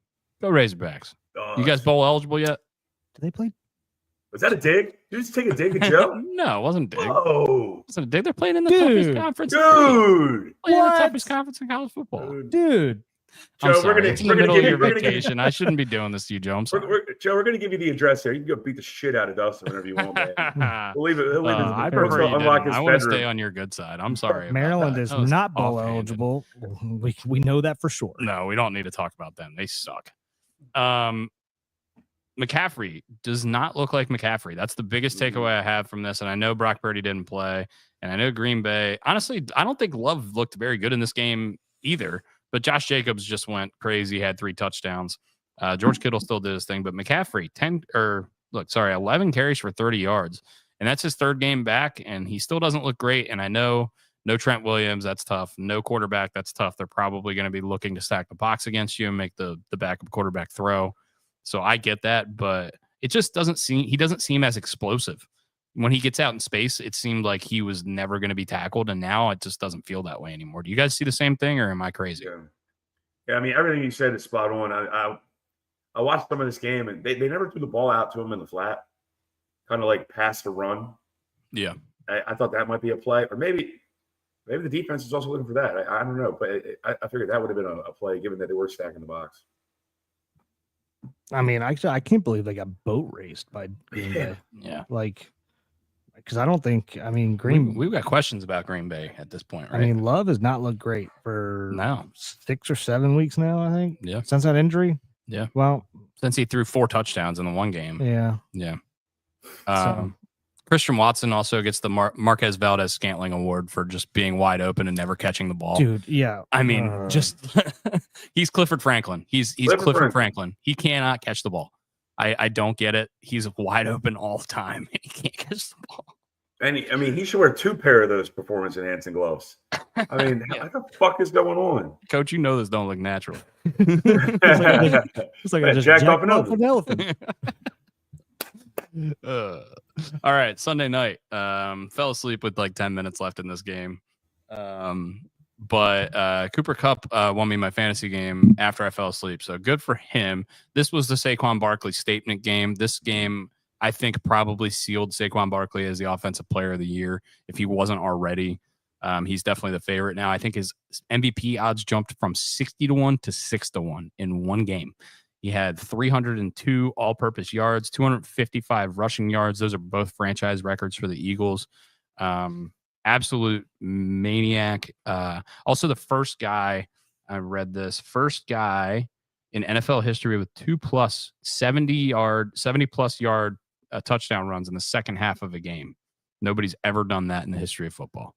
Go Razorbacks. Oh, You guys bowl eligible yet? Did they play? was that a dig? Did you just take a dig at Joe? No, it wasn't dig. Oh, It wasn't a dig. They're playing in the toughest conference. dude. Playing in the What? toughest conference in college football. Dude. I'm Joe, sorry. It's in the middle of your we're gonna give- vacation. I shouldn't be doing this to you, Joe. I'm sorry. Joe, we're going to give you the address there. You can go beat the shit out of Dustin whenever you want, man. We'll leave it. He'll leave I it. prefer you unlock didn't. his I want to bedroom. stay on your good side. I'm sorry. about Maryland that. is That was not bowl offhanded. eligible. We know that for sure. No, we don't need to talk about them. They suck. McCaffrey does not look like McCaffrey. That's the biggest takeaway I have from this. And I know Brock Purdy didn't play. And I know Green Bay. Honestly, I don't think Love looked very good in this game either. But Josh Jacobs just went crazy, had 3 touchdowns. George Kittle still did his thing. But McCaffrey, 11 carries for 30 yards. And that's his 3rd game back. And he still doesn't look great. And I know no Trent Williams, that's tough. No quarterback, that's tough. They're probably going to be looking to stack the box against you and make the backup quarterback throw. So I get that, but it just he doesn't seem as explosive. When he gets out in space, it seemed like he was never going to be tackled, and now it just doesn't feel that way anymore. Do you guys see the same thing, or am I crazy? Yeah, I mean, everything you said is spot on. I watched some of this game, and they never threw the ball out to him in the flat, kind of like pass to run. Yeah. I thought that might be a play, or maybe the defense is also looking for that. I don't know, but I figured that would have been a play given that they were stacking the box. I mean, I can't believe they got boat raced by Green Bay. Yeah. Like, because I don't think, We've got questions about Green Bay at this point, right? I mean, Love has not looked great for 6 or 7 weeks now, I think. Yeah. Since that injury. Yeah. Well, since he threw 4 touchdowns in the one game. Yeah. Yeah. Christian Watson also gets the Marquez Valdez-Scantling Award for just being wide open and never catching the ball. Dude, yeah. I mean, just he's Clifford Franklin. He's Clifford Franklin. He cannot catch the ball. I don't get it. He's wide open all the time. He can't catch the ball. And he should wear 2 pair of those performance-enhancing gloves. I mean, what the fuck is going on? Coach, you know this don't look natural. It's like I just jacked off an elephant. All right, Sunday night. Fell asleep with like 10 minutes left in this game. But Cooper Kupp won me my fantasy game after I fell asleep. So good for him. This was the Saquon Barkley statement game. This game, I think, probably sealed Saquon Barkley as the offensive player of the year if he wasn't already. He's definitely the favorite now. I think his MVP odds jumped from 60-1 to 6-1 in one game. He had 302 all-purpose yards, 255 rushing yards. Those are both franchise records for the Eagles. Absolute maniac. Also, the first guy, I read this, first guy in NFL history with 2+ 70+ yard touchdown runs in the second half of a game. Nobody's ever done that in the history of football.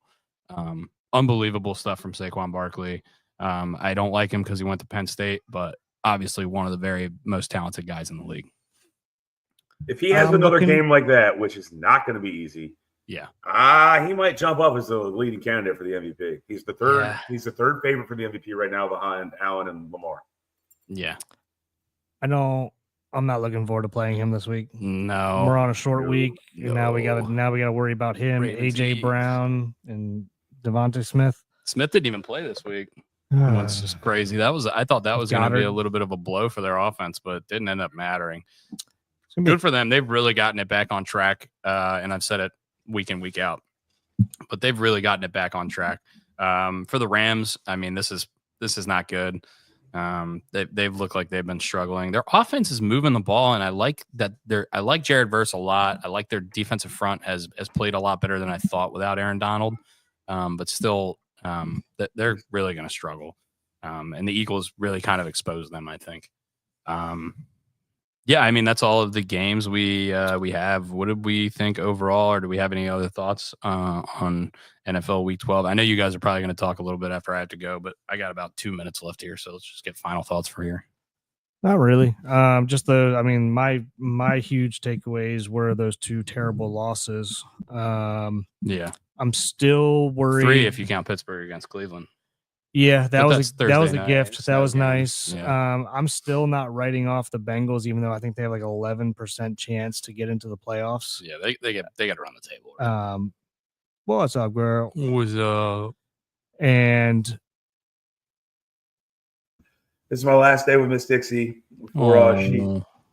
Unbelievable stuff from Saquon Barkley. I don't like him because he went to Penn State, but obviously one of the very most talented guys in the league. If he has another game like that, which is not going to be easy, he might jump up as the leading candidate for the MVP. He's the third. Yeah. He's the third favorite for the MVP right now, behind Allen and Lamar. Yeah, I'm not looking forward to playing him this week. No, we're on a short week, and now we gotta worry about him, AJ Brown, and Devontae Smith. Smith didn't even play this week. That's just crazy. I thought that was going to be a little bit of a blow for their offense, but it didn't end up mattering. Good for them. They've really gotten it back on track. And I've said it week in, week out, but they've really gotten it back on track. For the Rams, I mean, this is not good. They've looked like they've been struggling. Their offense is moving the ball, and I like that. I like Jared Verse a lot. I like their defensive front has played a lot better than I thought without Aaron Donald. But still, they're really going to struggle. And the Eagles really kind of exposed them, I think. Yeah, I mean that's all of the games we have. What did we think overall, or do we have any other thoughts on NFL Week 12? I know you guys are probably going to talk a little bit after I have to go, but I got about 2 minutes left here, so let's just get final thoughts for here. Not really. My huge takeaways were those 2 terrible losses. Yeah, I'm still worried. 3 if you count Pittsburgh against Cleveland. Yeah, that was a night, gift. That was game. nice. Yeah. I'm still not writing off the Bengals, even though I think they have like 11% chance to get into the playoffs. Yeah, they got to run the table. What's up, girl? What's up? And this is my last day with Miss Dixie before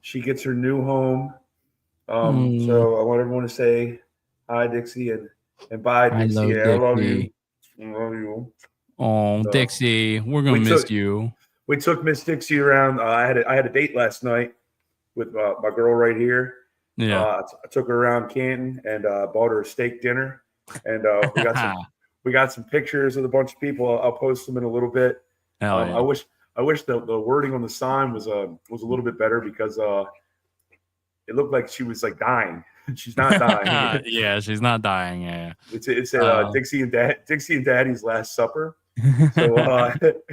she gets her new home. So I want everyone to say hi, Dixie, and bye, Dixie. I love you. I love you. Oh, so, Dixie, we're gonna miss you. We took Miss Dixie around. I had a date last night with my girl right here. Yeah, I took her around Canton and bought her a steak dinner, and we got some pictures of a bunch of people. I'll post them in a little bit. Yeah. I wish the wording on the sign was a little bit better because it looked like she was like dying. She's not dying. Yeah, she's not dying. Yeah, it said Dixie and Daddy's Last Supper. So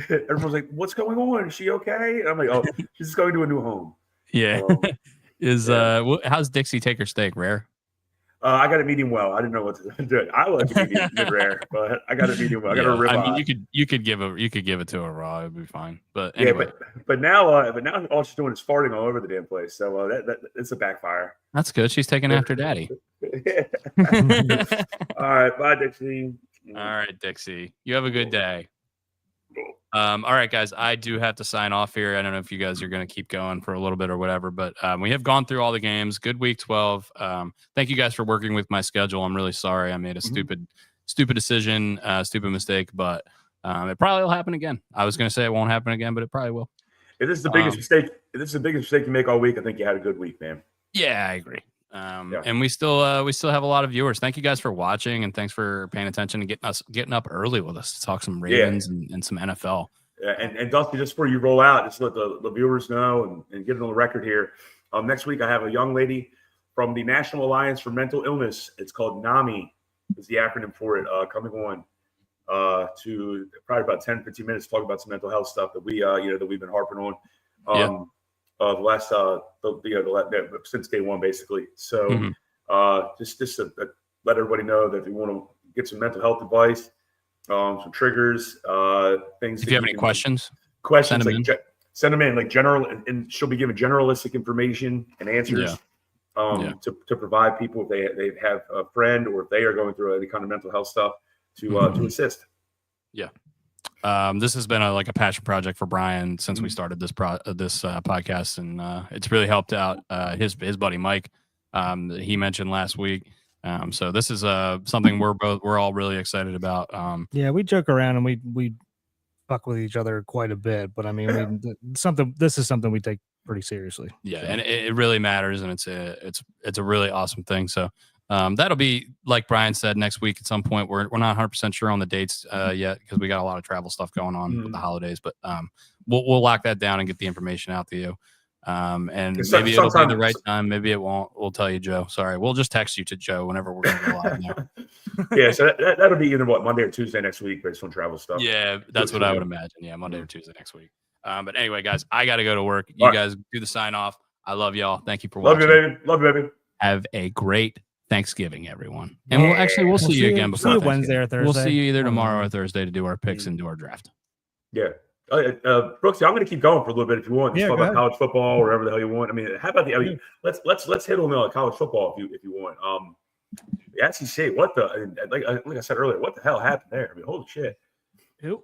everyone's like, "What's going on? Is she okay?" And I'm like, "Oh, she's just going to a new home." Yeah. How's Dixie take her steak? Rare? I got a medium well. I didn't know what to do. I like to be mid rare, but I got a medium well. I got a ribeye. I mean, you could give it to her raw. It'd be fine. But anyway. but now all she's doing is farting all over the damn place. So it's a backfire. That's good. She's taking after Daddy. All right, bye, Dixie. All right, Dixie. You have a good day. All right, guys, I do have to sign off here. I don't know if you guys are going to keep going for a little bit or whatever, but we have gone through all the games. Good week 12. Thank you guys for working with my schedule. I'm really sorry I made a stupid decision, stupid mistake, but it probably will happen again. I was going to say it won't happen again, but it probably will. If this is the biggest mistake, you make all week, I think you had a good week, man. Yeah, I agree. And we still have a lot of viewers. Thank you guys for watching, and thanks for paying attention and getting up early with us to talk some Ravens and some NFL. Yeah, and Dusty, just before you roll out, just let the viewers know and get it on the record here. Next week I have a young lady from the National Alliance for Mental Illness. It's called NAMI, is the acronym for it. Coming on to probably about 10-15 minutes to talk about some mental health stuff that we've been harping on. Since day one, basically. So just to let everybody know that if you want to get some mental health advice, some triggers, things. If you have any questions, send them in like general, and she'll be given generalistic information and answers to provide people if they have a friend or if they are going through any kind of mental health stuff to assist. Yeah. This has been a passion project for Brian since we started this podcast, and it's really helped out his buddy Mike that he mentioned last week. So this is something we're all really excited about. Yeah, we joke around and we fuck with each other quite a bit, but I mean, this is something we take pretty seriously. Yeah, so. And it really matters, and it's a really awesome thing. So. That'll be, like Brian said, next week at some point. We're not 100% sure on the dates yet because we got a lot of travel stuff going on with the holidays, but we'll lock that down and get the information out to you. And maybe it'll be the right time. Maybe it won't. We'll tell you, Joe. Sorry. We'll just text you to Joe whenever we're going to go live now. Yeah. So that'll be either Monday or Tuesday next week based on travel stuff. Yeah. That's what I would imagine. Yeah. Monday or Tuesday next week. But anyway, guys, I got to go to work. You guys do the sign off. I love y'all. Thank you for watching. Love you, baby. Have a great Thanksgiving, everyone. And we'll see you again before Wednesday or Thursday. We'll see you either tomorrow or Thursday to do our picks and do our draft. Yeah. Brooksy, I'm going to keep going for a little bit if you want. Just talk about college football or whatever the hell you want. I mean, how about let's hit on college football if you want. The SEC, like I said earlier, what the hell happened there? I mean, holy shit. Who?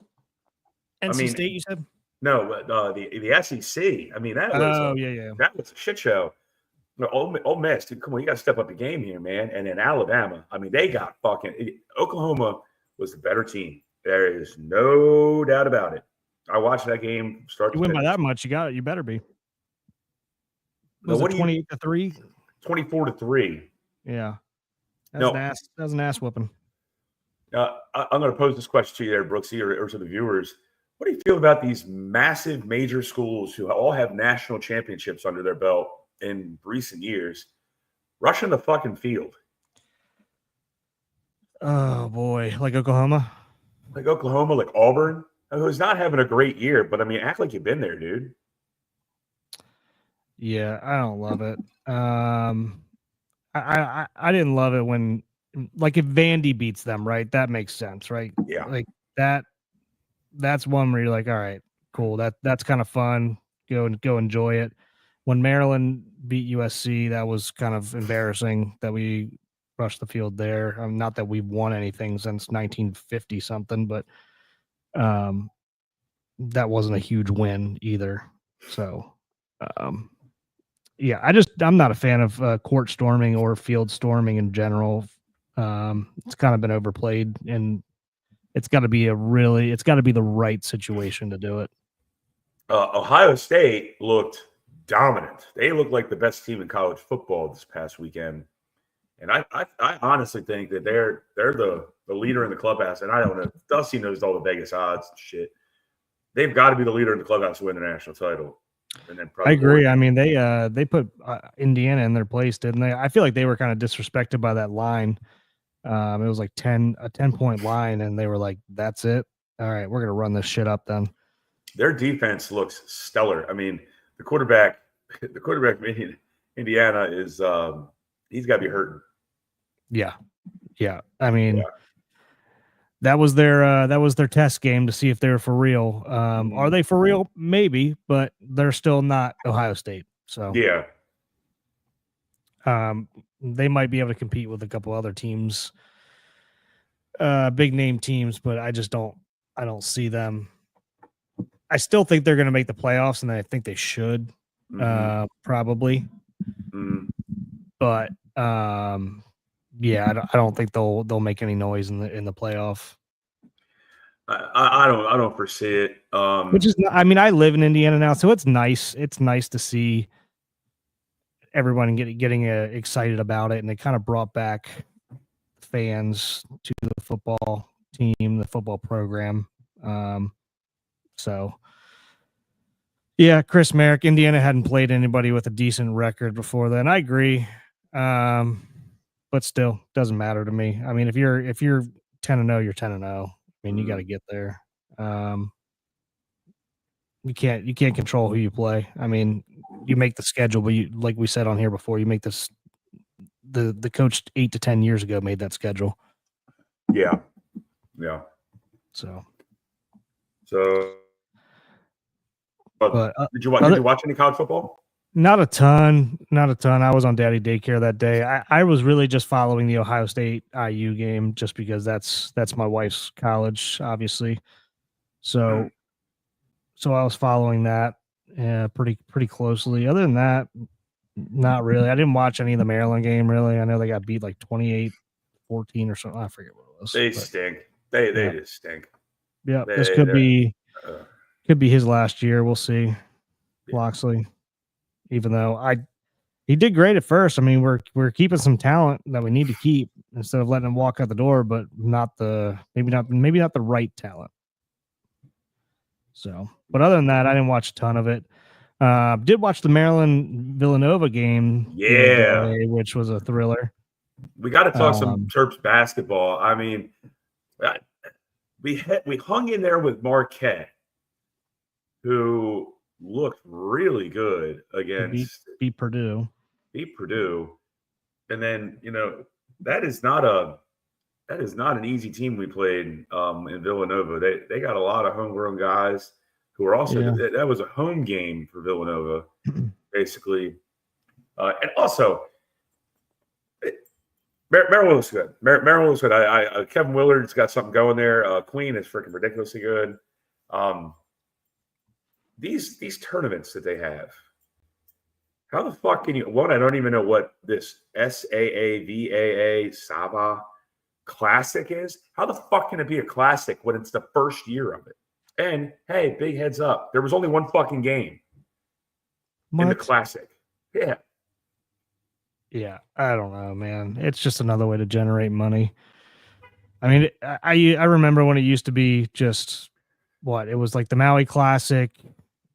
NC State, you said? No, the SEC. I mean, that was that was a shit show. No, Ole Miss, dude, come on, you got to step up the game here, man. And then Alabama, I mean, they got Oklahoma was the better team. There is no doubt about it. I watched that game start. You win by that much, you better be. Was it 28-3? 24-3. Yeah, that was an ass whooping. I'm going to pose this question to you there, Brooksy, or to the viewers. What do you feel about these massive major schools who all have national championships under their belt? in recent years, rushing the fucking field. Oh boy, like Oklahoma, like Auburn, who's not having a great year, but I mean, act like you've been there, dude. Yeah, I don't love it. I didn't love it when, like, if Vandy beats them, right? That makes sense, right? Yeah, like that's one where you're like, all right, cool. That's kind of fun. Go enjoy it. When Maryland beat USC, that was kind of embarrassing that we rushed the field there. Not that we've won anything since 1950 something, but that wasn't a huge win either. So, yeah, I'm not a fan of court storming or field storming in general. It's kind of been overplayed, and it's got to be the right situation to do it. Ohio State looked dominant. They looked like the best team in college football this past weekend, and I honestly think that they're the leader in the clubhouse. And I don't know, Dusty knows all the Vegas odds and shit. They've got to be the leader in the clubhouse to win the national title. And then I agree. I mean, they put Indiana in their place, didn't they? I feel like they were kind of disrespected by that line. It was like a 10-point line, and they were like, "That's it. All right, we're gonna run this shit up." Then their defense looks stellar. I mean, the quarterback in Indiana is he's got to be hurting. Yeah. I mean, that was their test game to see if they were for real. Are they for real? Maybe, but they're still not Ohio State. So yeah. They might be able to compete with a couple other teams, big name teams, but I don't see them. I still think they're going to make the playoffs, and I think they should, probably. But yeah, I don't think they'll make any noise in the playoff. I don't foresee it. Which is, I mean, I live in Indiana now, so it's nice. It's nice to see everyone getting excited about it, and it kind of brought back fans to the football team, the football program. So yeah, Chris Merrick, Indiana hadn't played anybody with a decent record before then. I agree. But still doesn't matter to me. I mean, if you're 10-0, you're 10-0. I mean, you got to get there. You can't control who you play. I mean, you make the schedule, but you, like we said on here before, you make this. The coach 8 to 10 years ago made that schedule. Yeah. So. But did you watch any college football? Not a ton. I was on daddy daycare that day. I was really just following the Ohio State IU game just because that's my wife's college, obviously. So I was following that pretty closely. Other than that, not really. I didn't watch any of the Maryland game, really. I know they got beat like 28-14 or something. I forget what it was. They stink. They just stink. Yeah, this could be his last year. We'll see. Loxley. Even though he did great at first. I mean, we're keeping some talent that we need to keep instead of letting him walk out the door, but maybe not the right talent. So, but other than that, I didn't watch a ton of it. Did watch the Maryland Villanova game, which was a thriller. We got to talk some Terps basketball. I mean, we hung in there with Marquette, who looked really good against beat Purdue. And then, that is not an easy team we played in Villanova. They got a lot of homegrown guys who are also that was a home game for Villanova, basically. And also, Maryland looks good. Maryland looks good. Kevin Willard's got something going there. Queen is freaking ridiculously good. These tournaments that they have, how the fuck can you? One, I don't even know what this SAAVAA Classic is. How the fuck can it be a classic when it's the first year of it? And hey, big heads up, there was only one fucking game in the Classic. Yeah, I don't know, man. It's just another way to generate money. I mean, I remember when it used to be just it was like the Maui Classic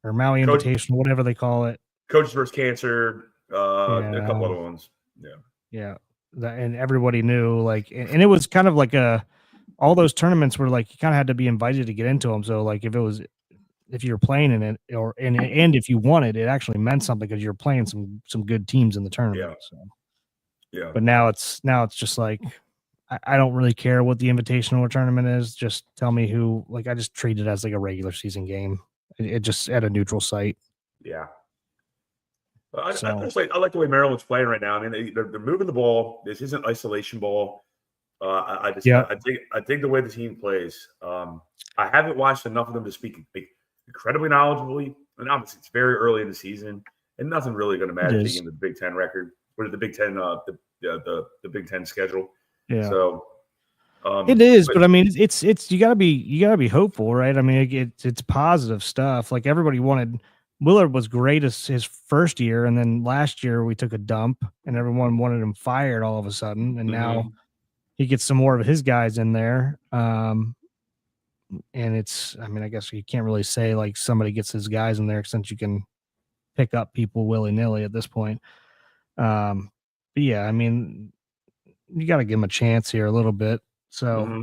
or Maui Invitational, whatever they call it. Coaches versus Cancer. A couple other ones. Yeah. And everybody knew, like, and it was kind of like all those tournaments were like, you kind of had to be invited to get into them. So like, if you're playing in it and if you won it, it actually meant something because you're playing some good teams in the tournament. Yeah. So. Yeah. But now it's just like, I don't really care what the invitational tournament is. Just tell me who. Like, I just treat it as like a regular season game. It just at a neutral site. Yeah. I like the way Maryland's playing right now. I mean, they're moving the ball. This isn't isolation ball. I think the way the team plays. I haven't watched enough of them to speak incredibly knowledgeably, and obviously it's very early in the season, and nothing really going to matter taking the Big Ten record or the Big Ten, the Big Ten schedule. Yeah. So it is, but I mean, it's you gotta be hopeful, right? I mean, it's positive stuff. Like everybody wanted. Willard was great as his first year, and then last year we took a dump, and everyone wanted him fired all of a sudden, and now he gets some more of his guys in there. And it's, I mean, I guess you can't really say like somebody gets his guys in there since you can pick up people willy-nilly at this point. But yeah, I mean, you got to give him a chance here a little bit. So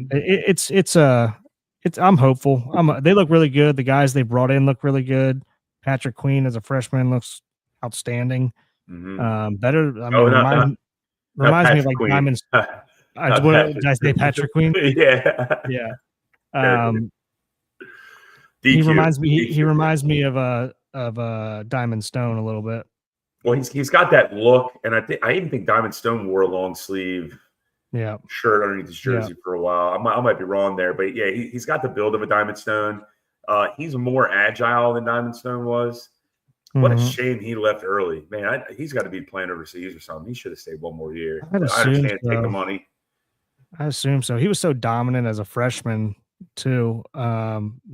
I'm hopeful. They look really good. The guys they brought in look really good. Patrick Queen as a freshman looks outstanding. Better. I mean, reminds me of like Diamond. Did I say Patrick Queen? Yeah. He reminds me of Diamond Stone a little bit. Well, he's got that look, and I even think Diamond Stone wore a long sleeve shirt underneath his jersey for a while. I might be wrong there, but yeah, he's got the build of a Diamond Stone. He's more agile than Diamond Stone was. What a shame he left early, man. He's got to be playing overseas or something. He should have stayed one more year. I understand take the money. I assume so. He was so dominant as a freshman too.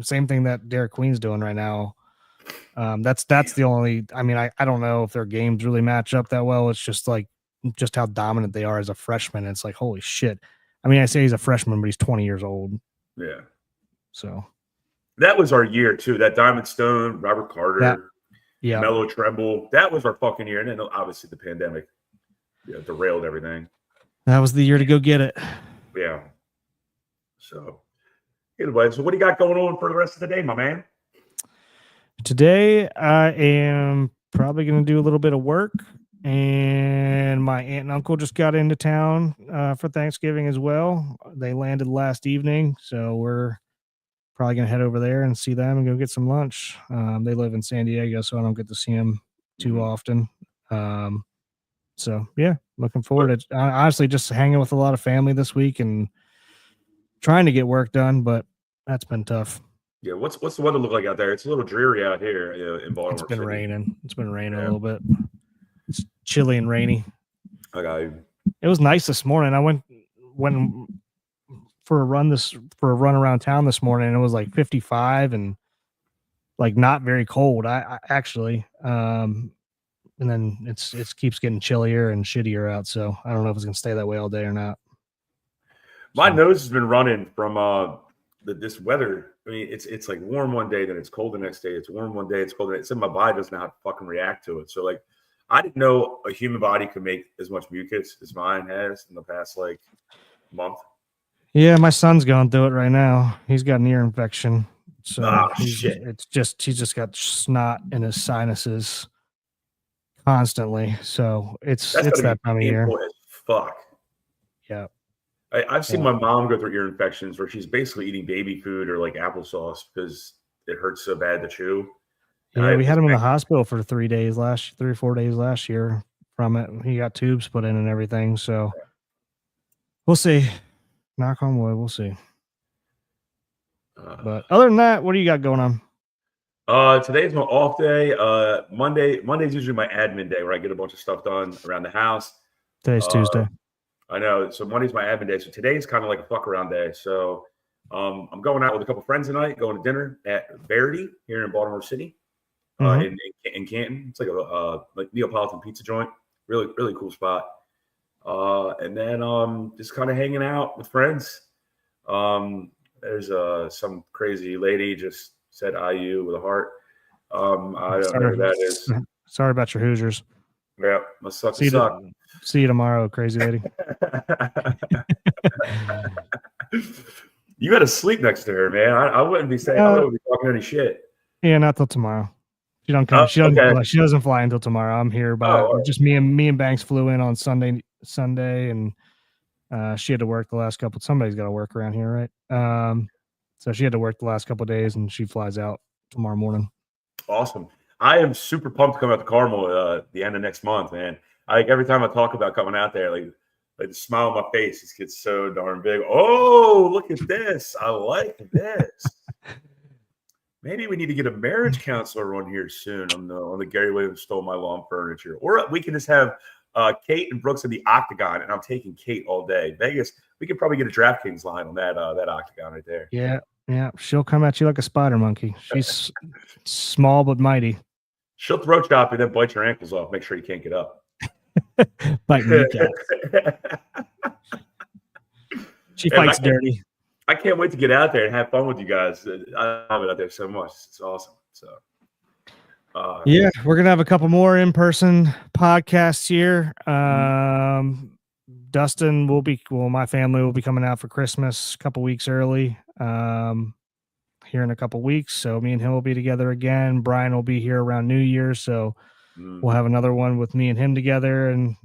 Same thing that Derek Queen's doing right now. That's the only. I mean, I don't know if their games really match up that well. It's just how dominant they are as a freshman. It's like, holy shit. I mean, I say he's a freshman, but he's 20 years old. Yeah. So that was our year too. That Diamond Stone, Robert Carter, Melo Trimble. That was our fucking year. And then obviously the pandemic derailed everything. That was the year to go get it. Yeah. So anyway, so what do you got going on for the rest of the day, my man? Today I am probably going to do a little bit of work, and my aunt and uncle just got into town for Thanksgiving as well. They landed last evening, so we're probably going to head over there and see them and go get some lunch. They live in San Diego, so I don't get to see them too often. So yeah, looking forward to honestly just hanging with a lot of family this week and trying to get work done, but that's been tough. Yeah, what's the weather look like out there? It's a little dreary out here in Baltimore. It's been raining. It's been raining a little bit. It's chilly and rainy. Okay. It was nice this morning. I went for a run around town this morning, and it was like 55 and like not very cold. I actually and then it keeps getting chillier and shittier out. So I don't know if it's gonna stay that way all day or not. My nose has been running from this weather. I mean, it's like warm one day, then it's cold the next day. It's warm one day, it's cold. It's in my body doesn't know how to fucking react to it. So like, I didn't know a human body could make as much mucus as mine has in the past like month. Yeah, my son's going through it right now. He's got an ear infection. So shit. He's just got snot in his sinuses constantly. So it's that time of year. Fuck. Yeah. I've seen my mom go through ear infections where she's basically eating baby food or like applesauce because it hurts so bad to chew. Yeah, we had him in the hospital for 3 or 4 days last year from it. He got tubes put in and everything. So we'll see. Knock on wood, we'll see. But other than that, what do you got going on? Today's my off day. Monday's usually my admin day where I get a bunch of stuff done around the house. Today's Tuesday. I know. So Monday's my admin day. So today's kind of like a fuck around day. So I'm going out with a couple friends tonight, going to dinner at Verity here in Baltimore City, in Canton. It's like a like Neapolitan pizza joint. Really, really cool spot. And then just kind of hanging out with friends. There's some crazy lady just said IU with a heart. I don't know who that is. Sorry about your Hoosiers. Yeah, must suck See to suck. See you tomorrow, crazy lady. You got to sleep next to her, man. I wouldn't be saying. I wouldn't be talking any shit. Yeah, not till tomorrow. She don't come. Okay. She doesn't fly until tomorrow. I'm here, but just me and Banks flew in on Sunday, and she had to work the last couple. Somebody's got to work around here, right? So she had to work the last couple of days, and she flies out tomorrow morning. Awesome. I am super pumped to come out to Carmel the end of next month, man. Every time I talk about coming out there, like the smile on my face just gets so darn big. Oh, look at this. I like this. Maybe we need to get a marriage counselor on here soon on the Gary Williams Stole My Lawn Furniture. Or we can just have Kate and Brooks in the Octagon, and I'm taking Kate all day. Vegas, we could probably get a DraftKings line on that Octagon right there. Yeah. She'll come at you like a spider monkey. She's small but mighty. She'll throat chop you, then bite your ankles off. Make sure you can't get up. Bite kneecaps. She fights dirty. I can't wait to get out there and have fun with you guys. I love it out there so much. It's awesome. So, yeah, we're gonna have a couple more in-person podcasts here. Dustin my family will be coming out for Christmas a couple weeks early. Here in a couple weeks, so me and him will be together again. Brian will be here around New Year's, so we'll have another one with me and him together, and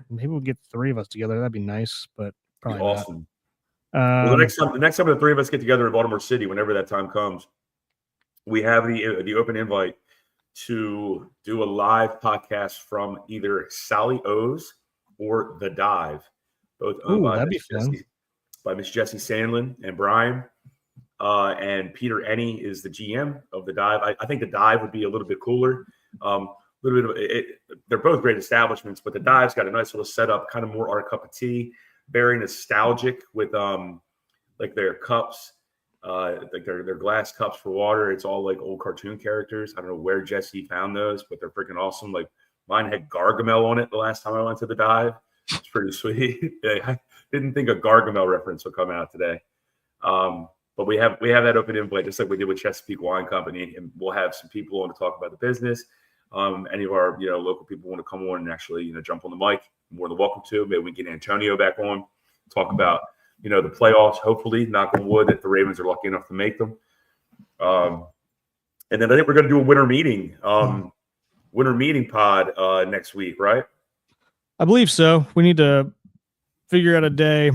maybe we'll get the three of us together. That'd be nice, but probably awesome. Well, the next time the three of us get together in Baltimore City, whenever that time comes, we have the open invite to do a live podcast from either Sally O's or The Dive, both owned by Miss Jessie Sandlin and Brian. And Peter Ennie is the GM of The Dive. I think The Dive would be a little bit cooler. They're both great establishments, but The Dive's got a nice little setup, kind of more our cup of tea, very nostalgic with like their cups, like their glass cups for water. It's all like old cartoon characters. I don't know where Jesse found those, but they're freaking awesome. Like mine had Gargamel on it the last time I went to The Dive. It's pretty sweet. I didn't think a Gargamel reference would come out today. But we have that open invite, just like we did with Chesapeake Wine Company, and we'll have some people on to talk about the business. Any of our local people want to come on and actually jump on the mic, more than welcome to. Maybe we can get Antonio back on, talk about the playoffs. Hopefully, knock on wood, that the Ravens are lucky enough to make them. And then I think we're going to do a winter meeting pod next week, right? I believe so. We need to figure out a day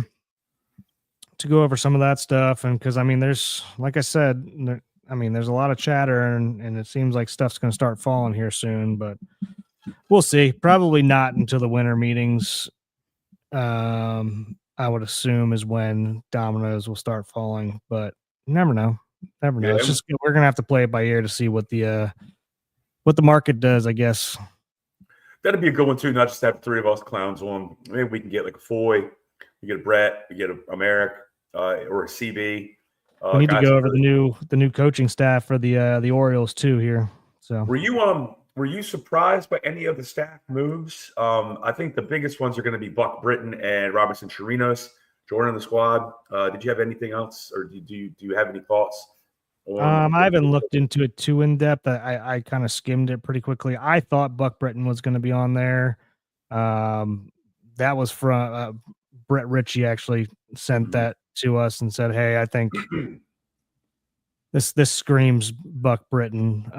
to go over some of that stuff, and because there's, like I said, there's a lot of chatter, and it seems like stuff's going to start falling here soon, but we'll see. Probably not until the winter meetings. I would assume is when dominoes will start falling, but you never know. Never know. Yeah. It's just we're gonna have to play it by ear to see what the market does, I guess. That'd be a good one too. Not just have the three of us clowns on. Maybe we can get like a Foy, we get a Brett, we get a Merrick, or a CB. We need to go over the new coaching staff for the Orioles too here. So were you surprised by any of the staff moves? I think the biggest ones are going to be Buck Britton and Robinson Chirinos joining the squad. Did you have anything else, or do you have any thoughts? I haven't looked into it too in depth. I kind of skimmed it pretty quickly. I thought Buck Britton was going to be on there. That was from Brett Ritchie actually sent that to us and said, "Hey, I think this screams Buck Britton."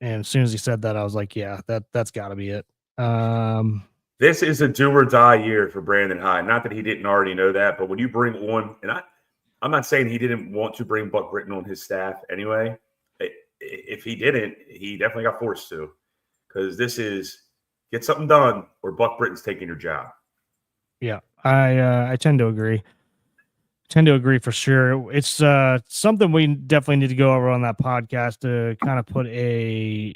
And as soon as he said that, I was like, "Yeah, that's got to be it." This is a do or die year for Brandon Hyde. Not that he didn't already know that, but when you bring on, and I'm not saying he didn't want to bring Buck Britton on his staff anyway. If he didn't, he definitely got forced to, because this is get something done or Buck Britton's taking your job. Yeah, I tend to agree. For sure. It's something we definitely need to go over on that podcast to kind of put a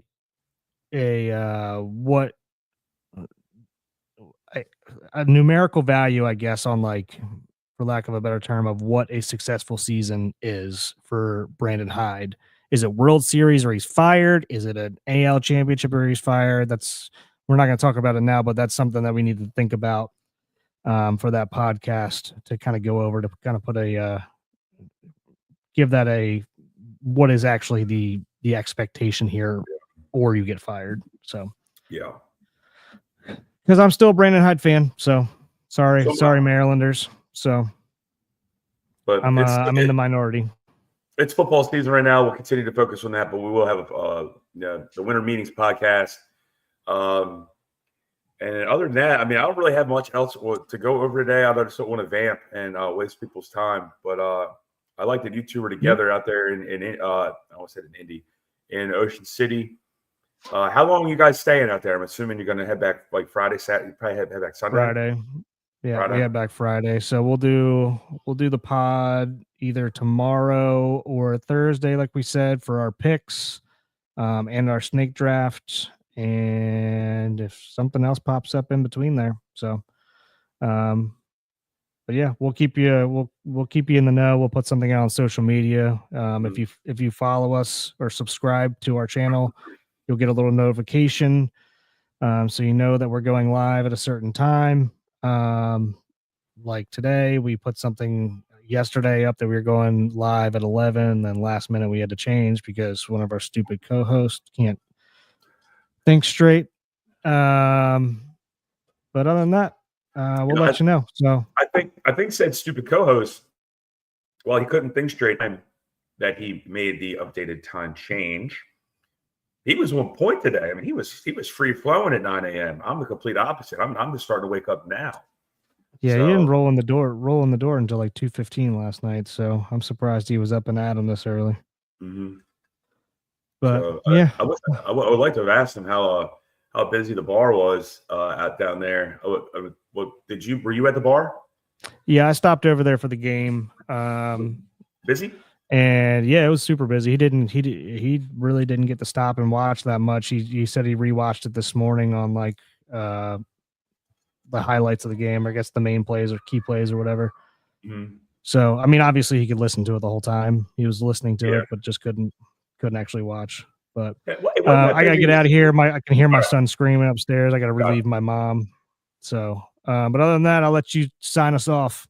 numerical value, I guess, on, like, for lack of a better term, of what a successful season is for Brandon Hyde. Is it World Series or he's fired? Is it an AL championship or he's fired? We're not going to talk about it now, but that's something that we need to think about for that podcast, to kind of go over, to kind of put give that what is actually the expectation here, or you get fired. So Yeah. Because I'm still a Brandon Hyde fan. So sorry, So, Marylanders. So but I'm in the minority. It's football season right now. We'll continue to focus on that, but we will have the Winter Meetings podcast. And other than that, I mean, I don't really have much else to go over today. I just don't want to vamp and waste people's time. But I like that you two were together out there in I almost said in Indy, in Ocean City. How long are you guys staying out there? I'm assuming you're going to head back like Friday, Saturday. You probably head back Sunday. Friday. Yeah, Friday. we head back Friday. So we'll do the pod either tomorrow or Thursday, like we said, for our picks and our snake draft. And if something else pops up in between there. So but yeah, we'll keep you we'll keep you in the know. We'll put something out on social media. If you follow us or subscribe to our channel, you'll get a little notification. So you know that we're going live at a certain time. Like today, we put something yesterday up that we were going live at 11. Then last minute we had to change because one of our stupid co-hosts can't think straight. But other than that, we'll let you know. So I think said stupid co-host, well, he couldn't think straight that he made the updated time change. He was on point today. I mean, he was free flowing at 9 a.m. I'm the complete opposite. I'm just starting to wake up now. Yeah, he didn't roll in the door until like 2:15 last night. So I'm surprised he was up and at him this early. Mm-hmm. But so, yeah, I would like to have asked him how busy the bar was out down there. Were you at the bar? Yeah, I stopped over there for the game. Busy? And yeah, it was super busy. He really didn't get to stop and watch that much. He said he rewatched it this morning on like the highlights of the game, or I guess the main plays or key plays or whatever. Mm-hmm. So I mean, obviously he could listen to it the whole time. He was listening to it, but just couldn't actually watch. But I gotta get out of here. I can hear my son screaming upstairs. I gotta relieve my mom. So but other than that, I'll let you sign us off.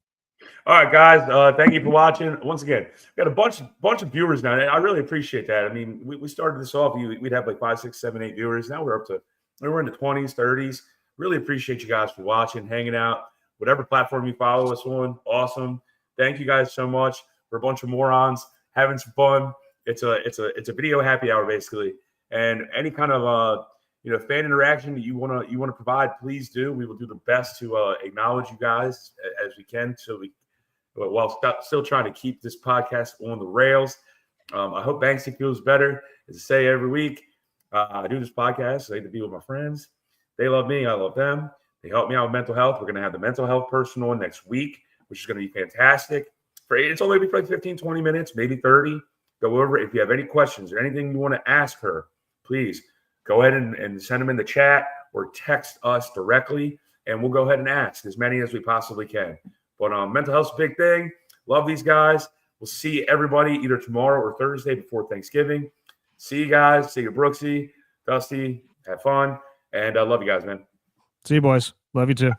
All right, guys. Thank you for watching. Once again, we got a bunch of viewers now. I really appreciate that. I mean, we started this off. We'd have like 5, 6, 7, 8 viewers. Now we're in the 20s, 30s. Really appreciate you guys for watching, hanging out, whatever platform you follow us on. Awesome. Thank you guys so much. We're a bunch of morons having some fun. It's a video happy hour basically, and any kind of fan interaction that you want to provide, please do. We will do the best to acknowledge you guys as we can, while still trying to keep this podcast on the rails. I hope Banksy feels better. As I say every week, I do this podcast. I like to be with my friends. They love me. I love them. They help me out with mental health. We're going to have the mental health person on next week, which is going to be fantastic. It's only going to be like 15, 20 minutes, maybe 30. Go over it. If you have any questions or anything you want to ask her, please go ahead and send them in the chat or text us directly, and we'll go ahead and ask as many as we possibly can. But mental health's a big thing. Love these guys. We'll see everybody either tomorrow or Thursday before Thanksgiving. See you guys. See you, Brooksy, Dusty. Have fun. And I love you guys, man. See you, boys. Love you too.